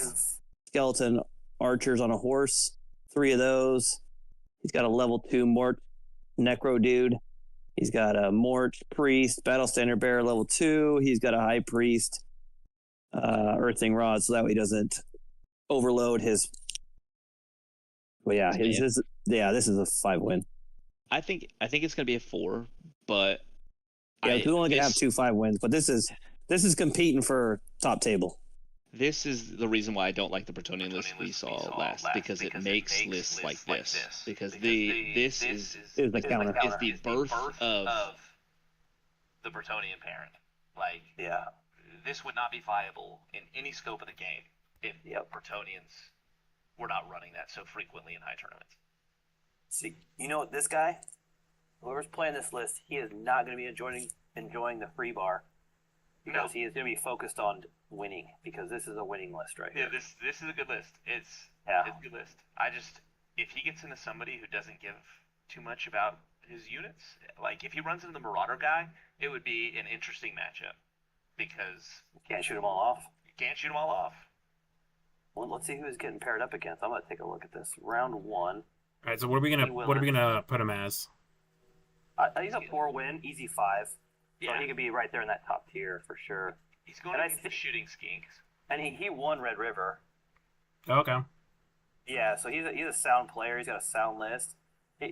skeleton archers on a horse. 3 of those. He's got a level 2 Mort Necro dude. He's got a Mort Priest, Battle Standard Bearer level 2. He's got a High Priest, Earthing Rod, so that way he doesn't overload his. Well, yeah, this is a 5 win. I think it's gonna be a 4, but Yeah, I we only gonna have this, 2 5 wins, but this is competing for top table. this is the reason why I don't like the Bretonian list we saw last, because it makes lists like this. Because this is Is the counter. is the birth of the Bretonian parent. Like, Yeah. this would not be viable in any scope of the game if Bretonians were not running that so frequently in high tournaments. See, you know what, this guy, whoever's playing this list, he is not going to be enjoying the free bar because he is going to be focused on winning, because this is a winning list right here. This is a good list. It's Yeah. a good list. I just, if he gets into somebody who doesn't give too much about his units, like if he runs into the Marauder guy, it would be an interesting matchup because Can't shoot them all off. you can't shoot them all off. Well, let's see who he's getting paired up against. I'm going to take a look at this. Round 1. All right, so what are we gonna put him as? He's a 4-win, easy 5. So Yeah, he could be right there in that top tier for sure. he's going and I against the shooting skinks. And he won Red River. Okay. Yeah, so he's a sound player. He's got a sound list. I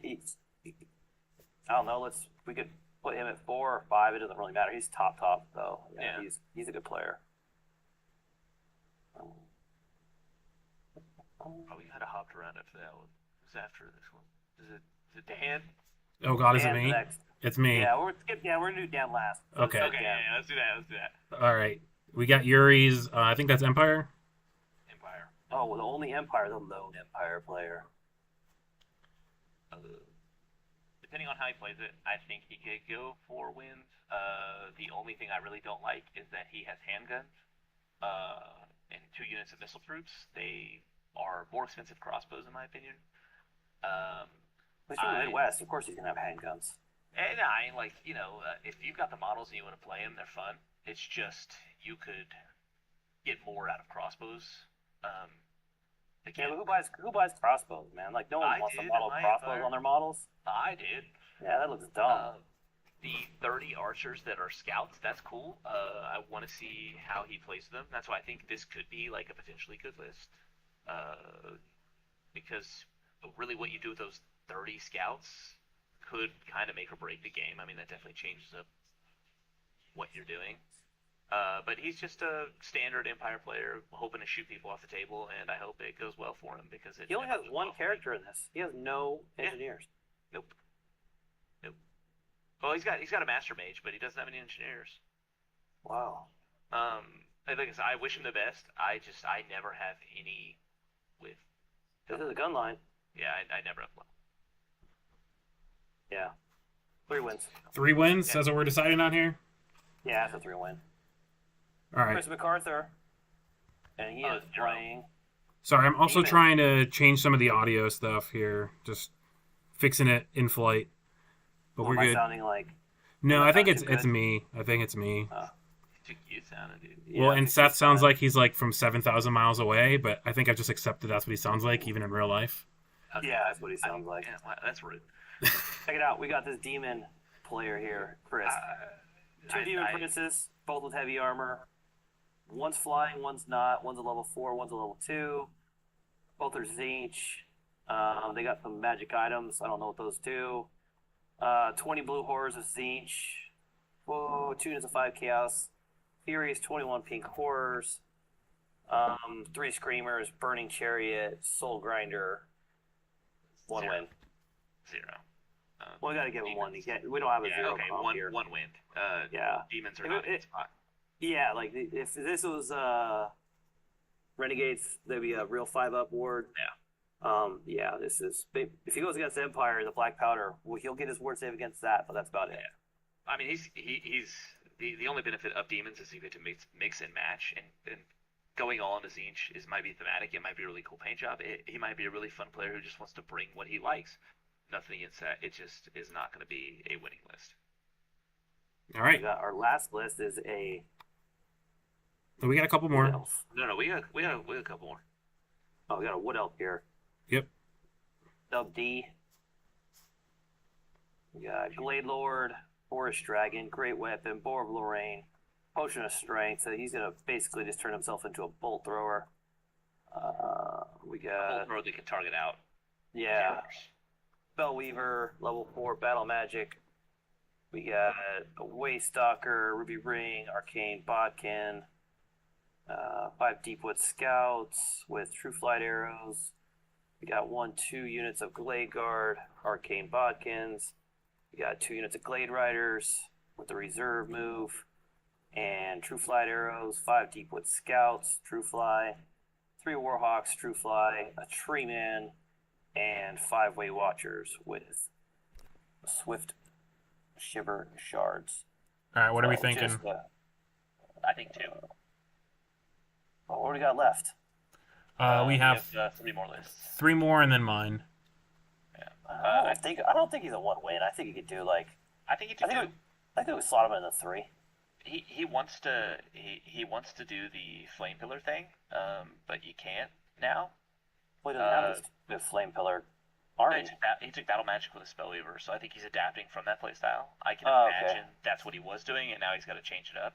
don't know. We could put him at 4 or 5. It doesn't really matter. He's top though. Yeah. He's a good player. Oh, we kind of hopped around after that one. Who's after this one? Is it Dan? Oh God, is it Dan's me? next. It's me. Yeah, we're gonna do Dan last. Okay. Let's go Okay, Dan. yeah, let's do that. All right. We got Yuri's. I think that's Empire. Empire. Oh, well, the only Empire, the lone Empire player. Depending on how he plays it, I think he could go 4 wins. The only thing I really don't like is that he has handguns and 2 units of missile troops. They are more expensive crossbows, in my opinion. But from the Midwest, of course he's gonna have handguns. And I like, if you've got the models and you want to play them, they're fun. It's just you could get more out of crossbows. Yeah, Again, but who buys crossbows, man? Like no one I wants to did model in my crossbows Empire. on their models. I did. Yeah, that looks dumb. The 30 archers that are scouts, that's cool. I want to see how he plays them. That's why I think this could be like a potentially good list. Because really what you do with those 30 scouts could kind of make or break the game. I mean, that definitely changes up what you're doing. But he's just a standard Empire player, hoping to shoot people off the table, and I hope it goes well for him because it. He only never has goes one well for me. character in this. He has no Yeah. engineers. Nope. Well, he's got a master mage, but he doesn't have any engineers. Wow. Like I said, I wish him the best. I never have any with. This is a gun line. Yeah, I never have one. Yeah. 3 wins. 3 wins. That's what we're deciding on here. Yeah, that's a 3-win. All right. Chris MacArthur. And he is Jerome. playing. Sorry, I'm also Demon. trying to change some of the audio stuff here. Just fixing it in flight. But Am we're I good. sounding like No, am I I think sounding it's good? me. I think it's me. You sounded, dude. Well, I and think Seth he's sounds fine. like he's like from 7,000 miles away, but I think I've just accepted that's what he sounds like, even in real life. Yeah, that's what he sounds like. Yeah, that's rude. Check it out. We got this demon player here, Chris. 2 demon princes, both with heavy armor. One's flying, one's not. One's a level 4, one's a level 2. Both are Zinch. They got some magic items. I don't know what those do. 20 blue horrors of Zinch. Whoa, 2 units of 5 chaos. Furious, 21 pink horrors. 3 screamers, burning chariot, soul grinder. 1 Zero. win. 0. Well, we gotta give him 1. We don't have a 0 okay, comp one here. win. Yeah. Demons are It- not in it- the spot. Yeah, like if this was Renegades, there'd be a real 5-up ward. Yeah, this is if he goes against Empire, the Black Powder, well, he'll get his ward save against that, but that's about it. I mean, he's the only benefit of demons is you get to mix and match, and going all into Zinch might be thematic. It might be a really cool paint job. He might be a really fun player who just wants to bring what he likes. Nothing against that. It just is not going to be a winning list. All right. Our last list is a We got a couple wood more. elf. No, we got a couple more. Oh, we got a wood elf here. Yep. Sub D. We got Glade Lord, Forest Dragon, Great Weapon, Boar of Lorraine, Potion of Strength. So he's gonna basically just turn himself into a bolt thrower. We got Bolt thrower that can target out. yeah. counters. Spellweaver, level 4 battle magic. We got a Waystalker, Ruby Ring, Arcane Bodkin, 5 Deepwood Scouts with True Flight Arrows. We got 2 units of Glade Guard, Arcane Bodkins. We got 2 units of Glade Riders with the reserve move, and True Flight Arrows, 5 Deepwood Scouts, True Fly, 3 Warhawks, True Fly, a Tree Man, and 5 Way Watchers with Swift Shiver Shards. All right, what are we So thinking? just, I think 2. what do we got left? We have 3 more lists. 3 more and then mine. I don't think he's a 1 win. I think he could do like. I think he I could do. think we slot him in the 3. He wants to do the flame pillar thing, but you can't now. Well, he doesn't have his Flame Pillar army. He took battle magic with a spellweaver, so I think he's adapting from that playstyle. I can Oh, okay. imagine that's what he was doing, and now he's got to change it up.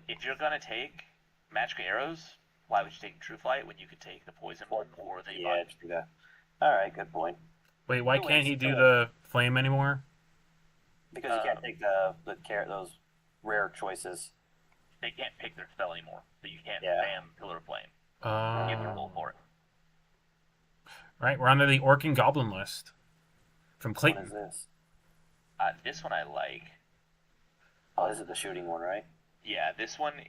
If you're gonna take magic arrows, why would you take True Flight when you could take the poison one or the Yeah, just do that. All right, good point. Wait, why can't he do the flame anymore? Because you can't take those rare choices. They can't pick their spell anymore, so you can't Yeah. spam Pillar of Flame. You have to Uh, roll for it. right, we're on to the Orc and Goblin list from What is Clayton. this? This one I like. Oh, this is the shooting one, right? Yeah, this one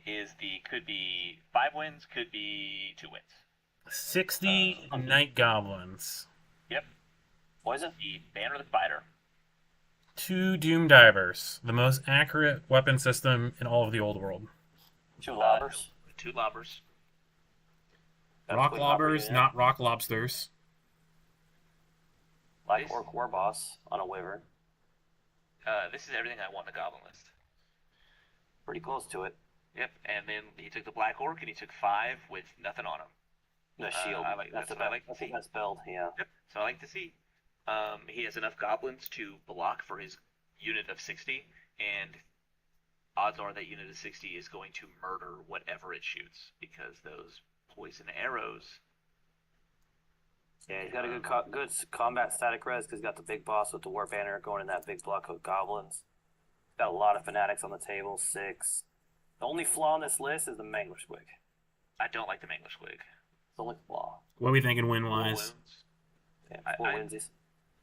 could be 5 wins, could be 2 wins. 60 Night Goblins, Yep. Poison? The Banner of the Spider. 2 Doom Divers, the most accurate weapon system in all of the old world. 2 lobbers. 2 lobbers. Rock Quick lobbers, operating not rock lobsters. Black Orc War Boss on a Wyvern. This is everything I want in a Goblin list. Pretty close to it. Yep, and then he took the Black Orc and he took 5 with nothing on him. The shield. that's what I like to That's see. the best build, yeah. Yep, so I like to see. He has enough goblins to block for his unit of 60, and odds are that unit of 60 is going to murder whatever it shoots, because those poison arrows. Yeah, he's got a good combat static res because he's got the big boss with the War Banner going in that big block of goblins. He's got a lot of fanatics on the table, 6. The only flaw on this list is the Mangler Squig. I don't like the Mangler Squig. It's the only flaw. What are we thinking win Four wise? wounds. Yeah, 4 winsies.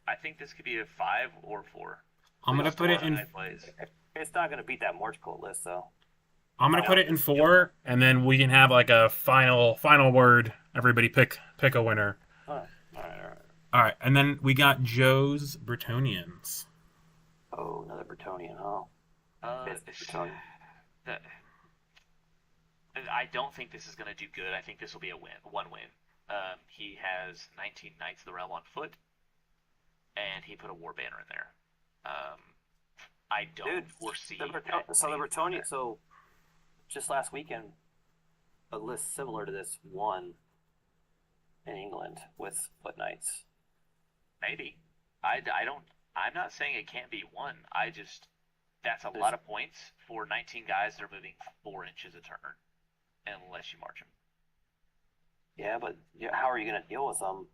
I think this could be a 5 or 4. I'm gonna put it Depends on in. how he plays. It's not going to beat that March Colt list, though. I'm gonna put it in 4, and then we can have like a final word. Everybody pick a winner. All right. All right, and then we got Joe's Bretonians. Oh, another Bretonian, huh? Fifth Bretonian. I don't think this is going to do good. I think this will be a win, 1 win. He has 19 Knights of the Realm on foot, and he put a War Banner in there. I don't foresee. The Bretonian. So, just last weekend, a list similar to this won in England with Foot Knights. Maybe. I don't. I'm not saying it can't be won. That's a lot of points for 19 guys that are moving 4 inches a turn, unless you march them. Yeah, but how are you going to deal with them?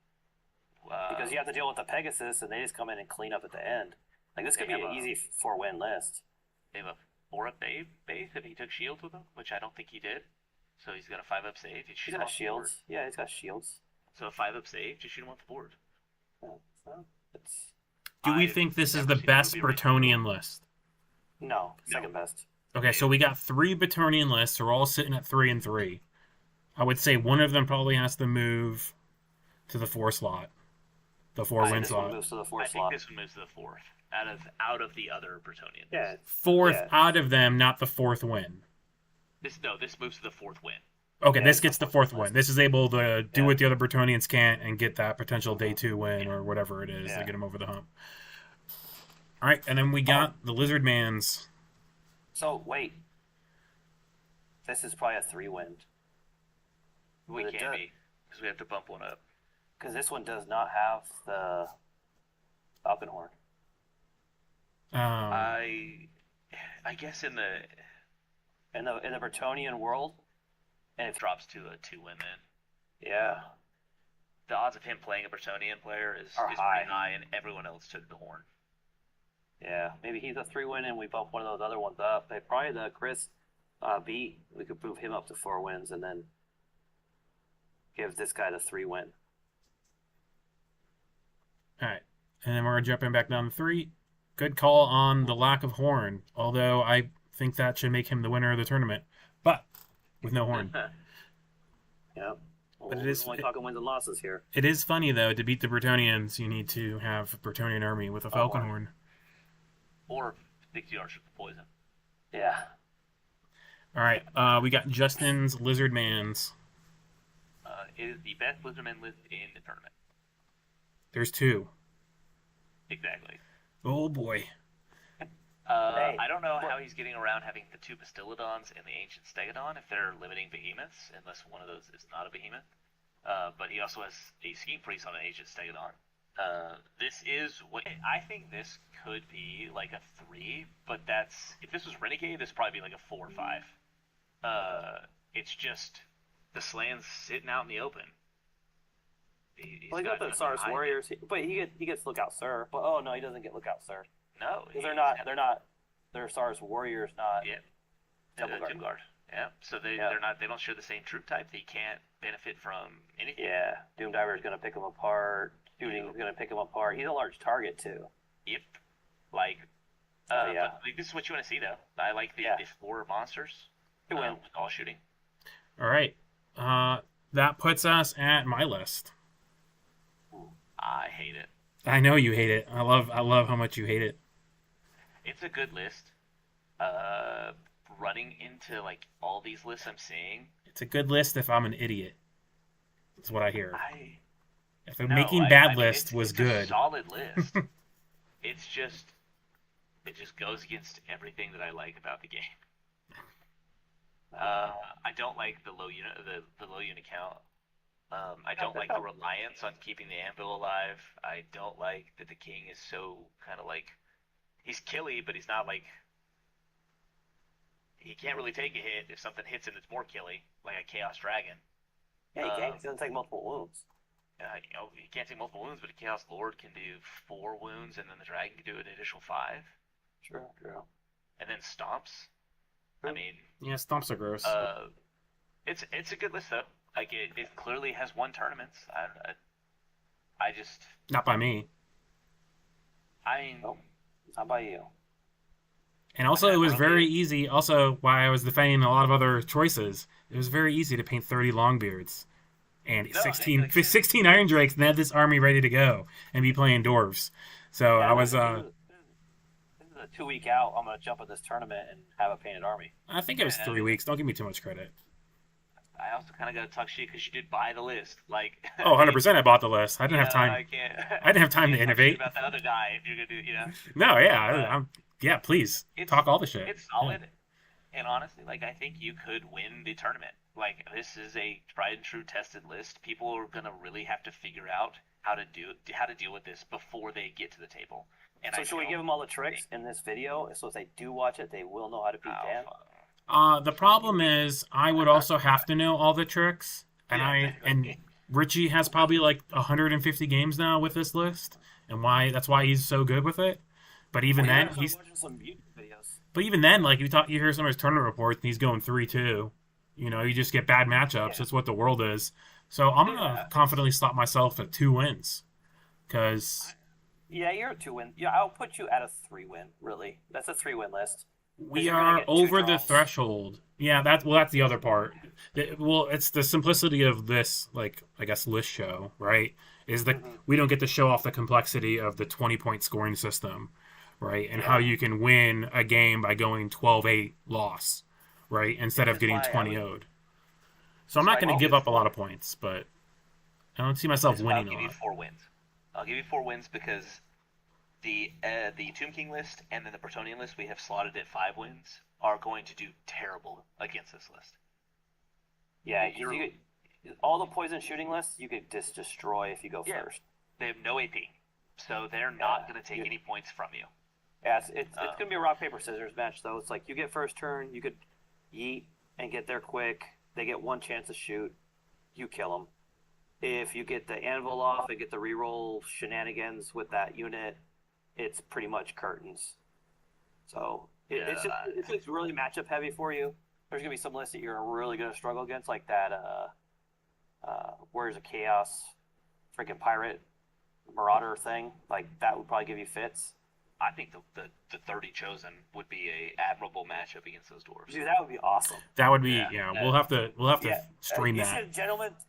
Because you have to deal with the Pegasus, and they just come in and clean up at the end. Like, this could be an easy 4-win list. They have a 4-up base if he took shields with him, which I don't think he did. So he's got a 5-up save. He's got shields. Yeah, he's got shields. So a 5-up save, just shoot him off the board. Do we think this is the best Bretonian list? No, second best. Okay, so we got 3 Bretonian lists. They're all sitting at 3 and 3. I would say one of them probably has to move to the 4 slot, the 4-win This one slot. moves to the 4 I slot. think this one moves to the 4th out of the other Bretonians. Yeah. 4th out of them, not the 4th win. This moves to the 4th win. Okay, Yeah, this it's gets the the 4th 4th win. This is able to do Yeah. what the other Bretonians can't and get that potential day 2 win or whatever it is Yeah. to get them over the hump. All right, and then we got the Lizard Mans. So, wait. This is probably a 3-win. We But it can't does- be, because we have to bump one up. Because this one does not have the Falconhorn. I guess in the In the Bretonian world, and it drops to a 2-win then. yeah. the odds of him playing a Bretonian player is Are pretty high. high, and everyone else took the horn. Yeah, maybe he's a 3-win and we bump one of those other ones up. They probably the Chris B. We could move him up to 4 wins and then give this guy the 3-win. All right, and then we're jumping back down to 3. Good call on the lack of horn, although I think that should make him the winner of the tournament, but with no horn. Yeah. Well, But it we're is- only talking wins and losses here. It is funny, though, to beat the Bretonians, you need to have a Bretonian army with a falcon wow. horn. Or 60 yards with poison. Yeah. All right, we got Justin's Lizard Mans. It is the best Lizardman list in the tournament. There's 2. Exactly. Oh boy. Hey, I don't know how he's getting around having the 2 Bastillodons and the Ancient Stegodon if they're limiting behemoths, unless one of those is not a behemoth. But he also has a Scheme Priest on an Ancient Stegodon. This is what I think this could be like a 3, but that's if this was Renegade, this would probably be like a 4 or 5. It's just the Slan's sitting out in the open. He's Well, he got the nothing Saurus behind Warriors, but he gets Lookout Sir. But oh no, he doesn't get Lookout Sir it. No, because they're Saurus Warriors, not Yeah, Temple Guard. Temple Guard. Yeah, so they don't share the same troop type. They can't benefit from anything. Yeah, Doomdiver is gonna pick him apart. Shooting is gonna pick him apart. He's a large target too. Yep. Like, Yeah. but, like, this is what you want to see, though. I like the 4 monsters. Good win. With all shooting. All right. That puts us at my list. I hate it. I know you hate it. I love how much you hate it. It's a good list. Running into like all these lists I'm seeing. It's a good list if I'm an idiot. That's what I hear. If No, making bad mean, list it's, was it's good. A solid list. It just goes against everything that I like about the game. I don't like the low unit count. I don't like the reliance on keeping the anvil alive. I don't like that the king is so kind of like he's killy, but he's not like he can't really take a hit if something hits him that's more killy, like a Chaos Dragon. Yeah, he can't. He doesn't take multiple wounds. He can't take multiple wounds, but a Chaos Lord can do 4 wounds, and then the dragon can do an additional 5. True. And then stomps. I mean, Yeah, stomps are gross. it's a good list though. Like it clearly has won tournaments. I just Not by me. I mean Nope. Not by you. And also, it was Okay. very easy. Also, why I was defending a lot of other choices, it was very easy to paint 30 Longbeards and No, 16, like- 16 Iron Drakes and have this army ready to go and be playing dwarves. So I was, This is a 2-week out. I'm gonna jump at this tournament and have a painted army. I think it was 3 weeks. Don't give me too much credit. I also kind of got to talk shit because you did buy the list. Like Oh, 100% I bought the list. I didn't have time. I can't. I didn't have time to can't talk shit innovate. about that other guy if you're gonna do. No, yeah. Yeah, please. It's- Talk all the shit. It's solid, and honestly, like I think you could win the tournament. Like this is a tried and true tested list. People are gonna really have to figure out how to deal with this before they get to the table. And So should we give them all the tricks in this video so if they do watch it, they will know how to beat Dan? The problem is, I would also have to know all the tricks, and Richie has probably like 150 games now with this list, and that's why he's so good with it. But even then, I'm watching some YouTube videos. But even then, like you hear some of his tournament reports, and he's going 3-2. You know, you just get bad matchups. Yeah. That's what the world is. So I'm gonna confidently slot myself at 2 wins, because Yeah, you're a 2-win. Yeah, I'll put you at a 3-win. Really, that's a 3-win list. we you're gonna are get 2 over the draws. threshold. Yeah, that's the other part. It's the simplicity of this, like I guess, list show, right? Is that we don't get to show off the complexity of the 20-point scoring system, right? And how you can win a game by going 12-8 loss, right? Instead of That's getting why I 20-0'd. So I'm not going to give up a lot of points, but I don't see myself I'll winning give a you lot. 4 wins. I'll give you 4 wins because the Tomb King list and then the Bretonian list we have slotted at 5 wins are going to do terrible against this list. Yeah, all the poison shooting lists you could just destroy if you go Yeah. first. They have no AP, so they're not Yeah. going to take any points from you. Yeah, it's gonna be a rock paper scissors match though. It's like you get first turn, you could yeet and get there quick. They get 1 chance to shoot, you kill them. if you get the anvil off and get the reroll shenanigans with that unit, it's pretty much curtains. So it's really matchup heavy for you. There's gonna be some lists that you're really gonna struggle against, like that. Warriors of Chaos, freaking pirate marauder thing. Like that would probably give you fits. I think the 30 chosen would be a admirable matchup against those dwarves. Dude, that would be awesome. That would be Yeah. we'll have to Yeah. stream you that.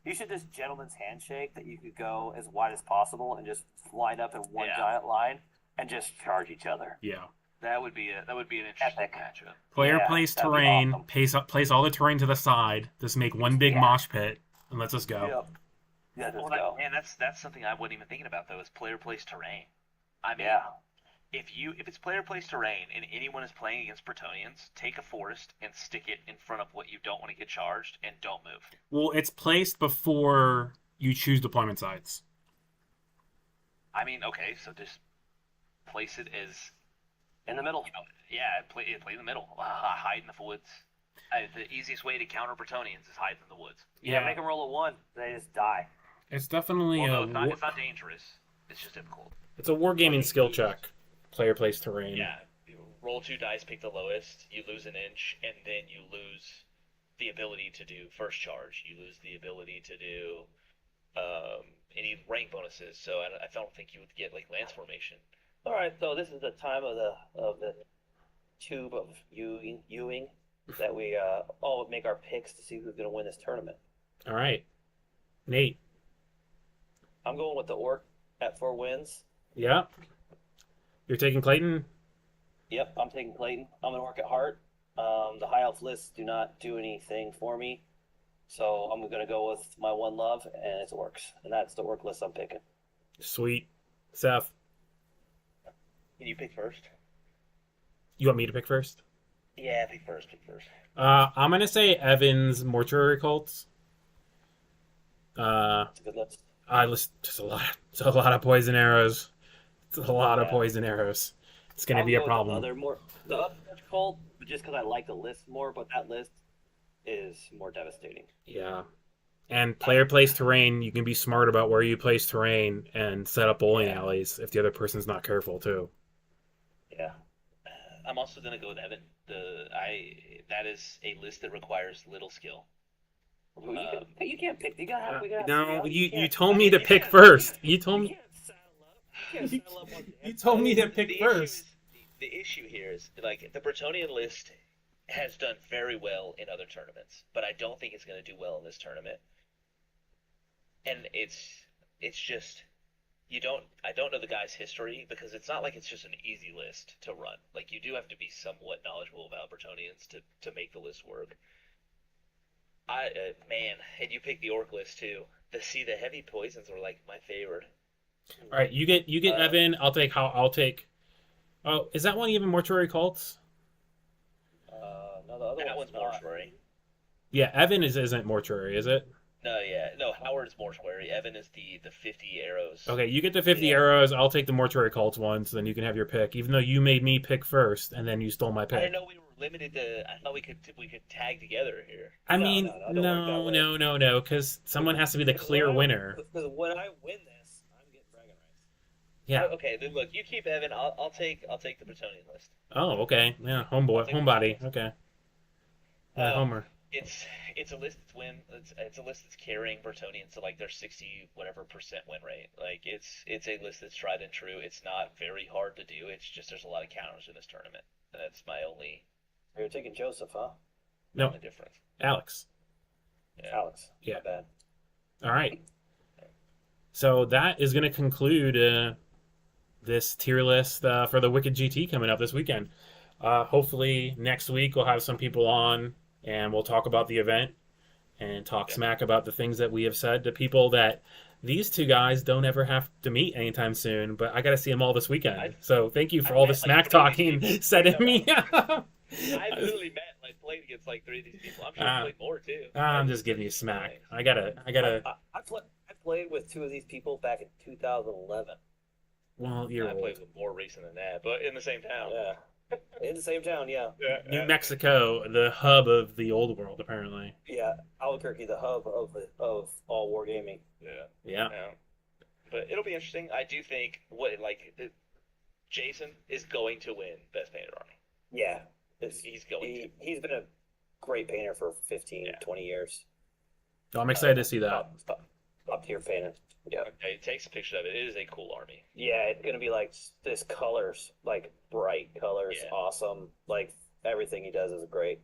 You should just gentleman's handshake that you could go as wide as possible and just line up in one Yeah. giant line and just charge each other. Yeah. That would be an interesting Epic. matchup. Player Yeah, plays that'd be terrain, awesome. place all the terrain to the side, just make one big Yeah. mosh pit, and let's just go. Yep. Yeah, let's Well, go. man, that's something I wasn't even thinking about though. Is player plays terrain. I mean, Yeah. if it's player plays terrain and anyone is playing against Bretonians, take a forest and stick it in front of what you don't want to get charged and don't move. Well, it's placed before you choose deployment sites. I mean, okay, so just place it as In the middle. play in the middle, hide in the woods. The easiest way to counter Bretonians is hide in the woods. Yeah, make them roll a 1. They just die. It's definitely Well, no, it's not dangerous. It's just difficult. it's a wargaming skill check. Player plays terrain. Yeah, you roll 2 dice, pick the lowest, you lose an inch, and then you lose the ability to do first charge. You lose the ability to do any rank bonuses. So I don't think you would get like lance formation. All right, so this is the time of the tube of Ewing that we all make our picks to see who's going to win this tournament. All right, Nate. I'm going with the Orc at 4 wins. Yeah. You're taking Clayton. Yep, I'm taking Clayton. I'm an Orc at heart. The High Elf lists do not do anything for me, so I'm going to go with my one love, and it's Orcs, and that's the Orc list I'm picking. Sweet. Seth, Can you pick first? you want me to pick first? Yeah, pick first. I'm gonna say Evans Mortuary Cults. It's a good list. I list just a lot of poison arrows. It's a lot of Yeah. poison arrows. It's gonna be a problem. The other cult, just because I like the list more, but that list is more devastating. Yeah. And player plays terrain. You can be smart about where you place terrain and set up bowling alleys if the other person's not careful too. Yeah. I'm also gonna go with Evan. That is a list that requires little skill. You can't pick. We gotta No, have you told me to pick first. You told me. You told me to pick The first. The issue here is like the Bretonian list has done very well in other tournaments, but I don't think it's going to do well in this tournament. And it's just I don't know the guy's history because it's not like it's just an easy list to run. Like you do have to be somewhat knowledgeable about Bretonians to make the list work. Man, and you picked the Orc list too. The heavy poisons were like my favorite. All right, you get Evan. I'll take. Oh, is that one even Mortuary Cults? No, the other That one's one's mortuary. Yeah, Evan isn't Mortuary, is it? No, Howard's mortuary. Evan is the 50 arrows. Okay, you get the 50 arrows. I'll take the Mortuary Cults one, so then you can have your pick. Even though you made me pick first, and then you stole my I pick. didn't know we were limited to. I thought we could tag together here. I No, mean, no, don't work that way. no, because someone has to be the clear winner. Because when I win this, I'm getting Dragon Rights. Yeah. Okay, then look, you keep Evan. I'll take the Bretonian list. Oh, okay. Yeah, homebody. Okay. Homer. It's a list that's it's a list that's carrying Bretonians to like their 60 whatever percent win rate. Like it's a list that's tried and true. It's not very hard to do. It's just there's a lot of counters in this tournament. And that's my only You're taking Joseph, huh? No, difference. Alex. Yeah. Alex. Yeah. Not bad. All right. So that is going to conclude this tier list for the Wicked GT coming up this weekend. Hopefully next week we'll have some people on and we'll talk about the event and talk smack about the things that we have said to people that these two guys don't ever have to meet anytime soon, but I got to see them all this weekend. So thank you for all the met, smack like, talking people. said to me. I've literally played against like 3 of these people. I'm sure I've played more too. I'm just giving you smack. I gotta. I played with 2 of these people back in 2011. Well, you're I old. played with more recent than that, but in the same town. Yeah. In the same town, yeah. New Mexico, the hub of the old world, apparently. Yeah, Albuquerque, the hub of all wargaming. Yeah. Yeah. Yeah. But it'll be interesting. I do think Jason is going to win Best Painted Army. Yeah. He's going to. He's been a great painter for 15, Yeah. 20 years. So I'm excited to see that. Top tier painter. Yeah. Okay, take some pictures of it. It is a cool army. Yeah, it's gonna be like this colors, like bright colors, Yeah. awesome. Like everything he does is great.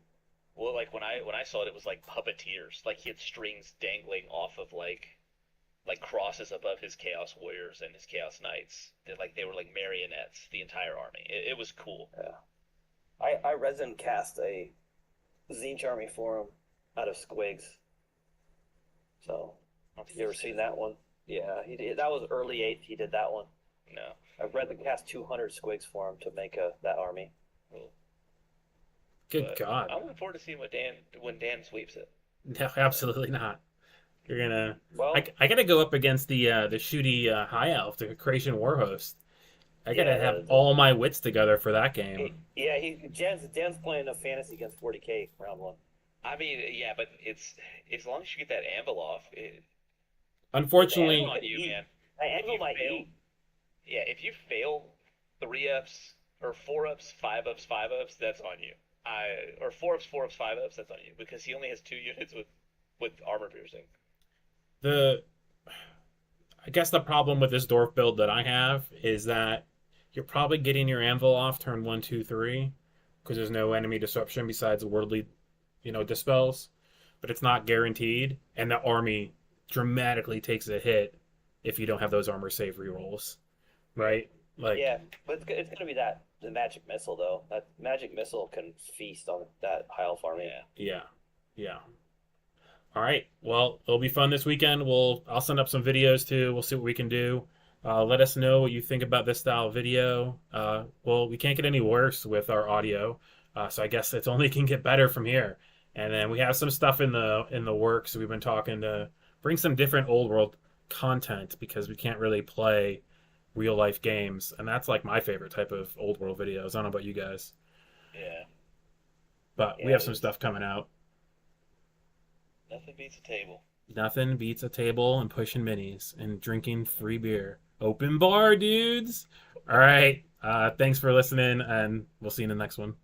Well, like when I saw it, it was like puppeteers. Like he had strings dangling off of like crosses above his Chaos Warriors and his Chaos Knights. They were like marionettes. The entire army. It was cool. Yeah. I resin cast a Zinch army for him out of squigs. So, you ever seen that one? Yeah, he did. That was early 8th. He did that one. No. I resin cast 200 squigs for him to make that army. Good But God. I'm looking forward to seeing when Dan sweeps it. No, absolutely not. You're gonna. Well, I gotta go up against the shooty high elf, the Creation Warhost. I gotta have all my wits together for that game. yeah, Dan's playing a fantasy against 40k round 1. I mean, yeah, but it's as long as you get that anvil off. Unfortunately, It's on you, man. I If angle you my fail- 8. Yeah, if you fail 3-ups or 4-ups, 5-ups, 5-ups, that's on you. Or 4-ups, 4-ups, 5-ups, that's on you because he only has 2 units with armor piercing. I guess the problem with this dwarf build that I have is that you're probably getting your anvil off turn 1, 2, 3 because there's no enemy disruption besides worldly, dispels, but it's not guaranteed, and the army dramatically takes a hit if you don't have those armor save rerolls, right? Like, Yeah, but it's gonna be the magic missile though. That magic missile can feast on that high elf army. yeah. All right. Well, it'll be fun this weekend. I'll send up some videos too. We'll see what we can do. Let us know what you think about this style of video. Well, we can't get any worse with our audio, so I guess it's only can get better from here. And then we have some stuff in the works. We've been talking to bring some different old world content because we can't really play real life games, and that's like my favorite type of old world videos. I don't know about you guys, Yeah. but we have some stuff coming out. Nothing beats a table. Nothing beats a table and pushing minis and drinking free beer. Open bar, dudes. All right. Thanks for listening, and we'll see you in the next one.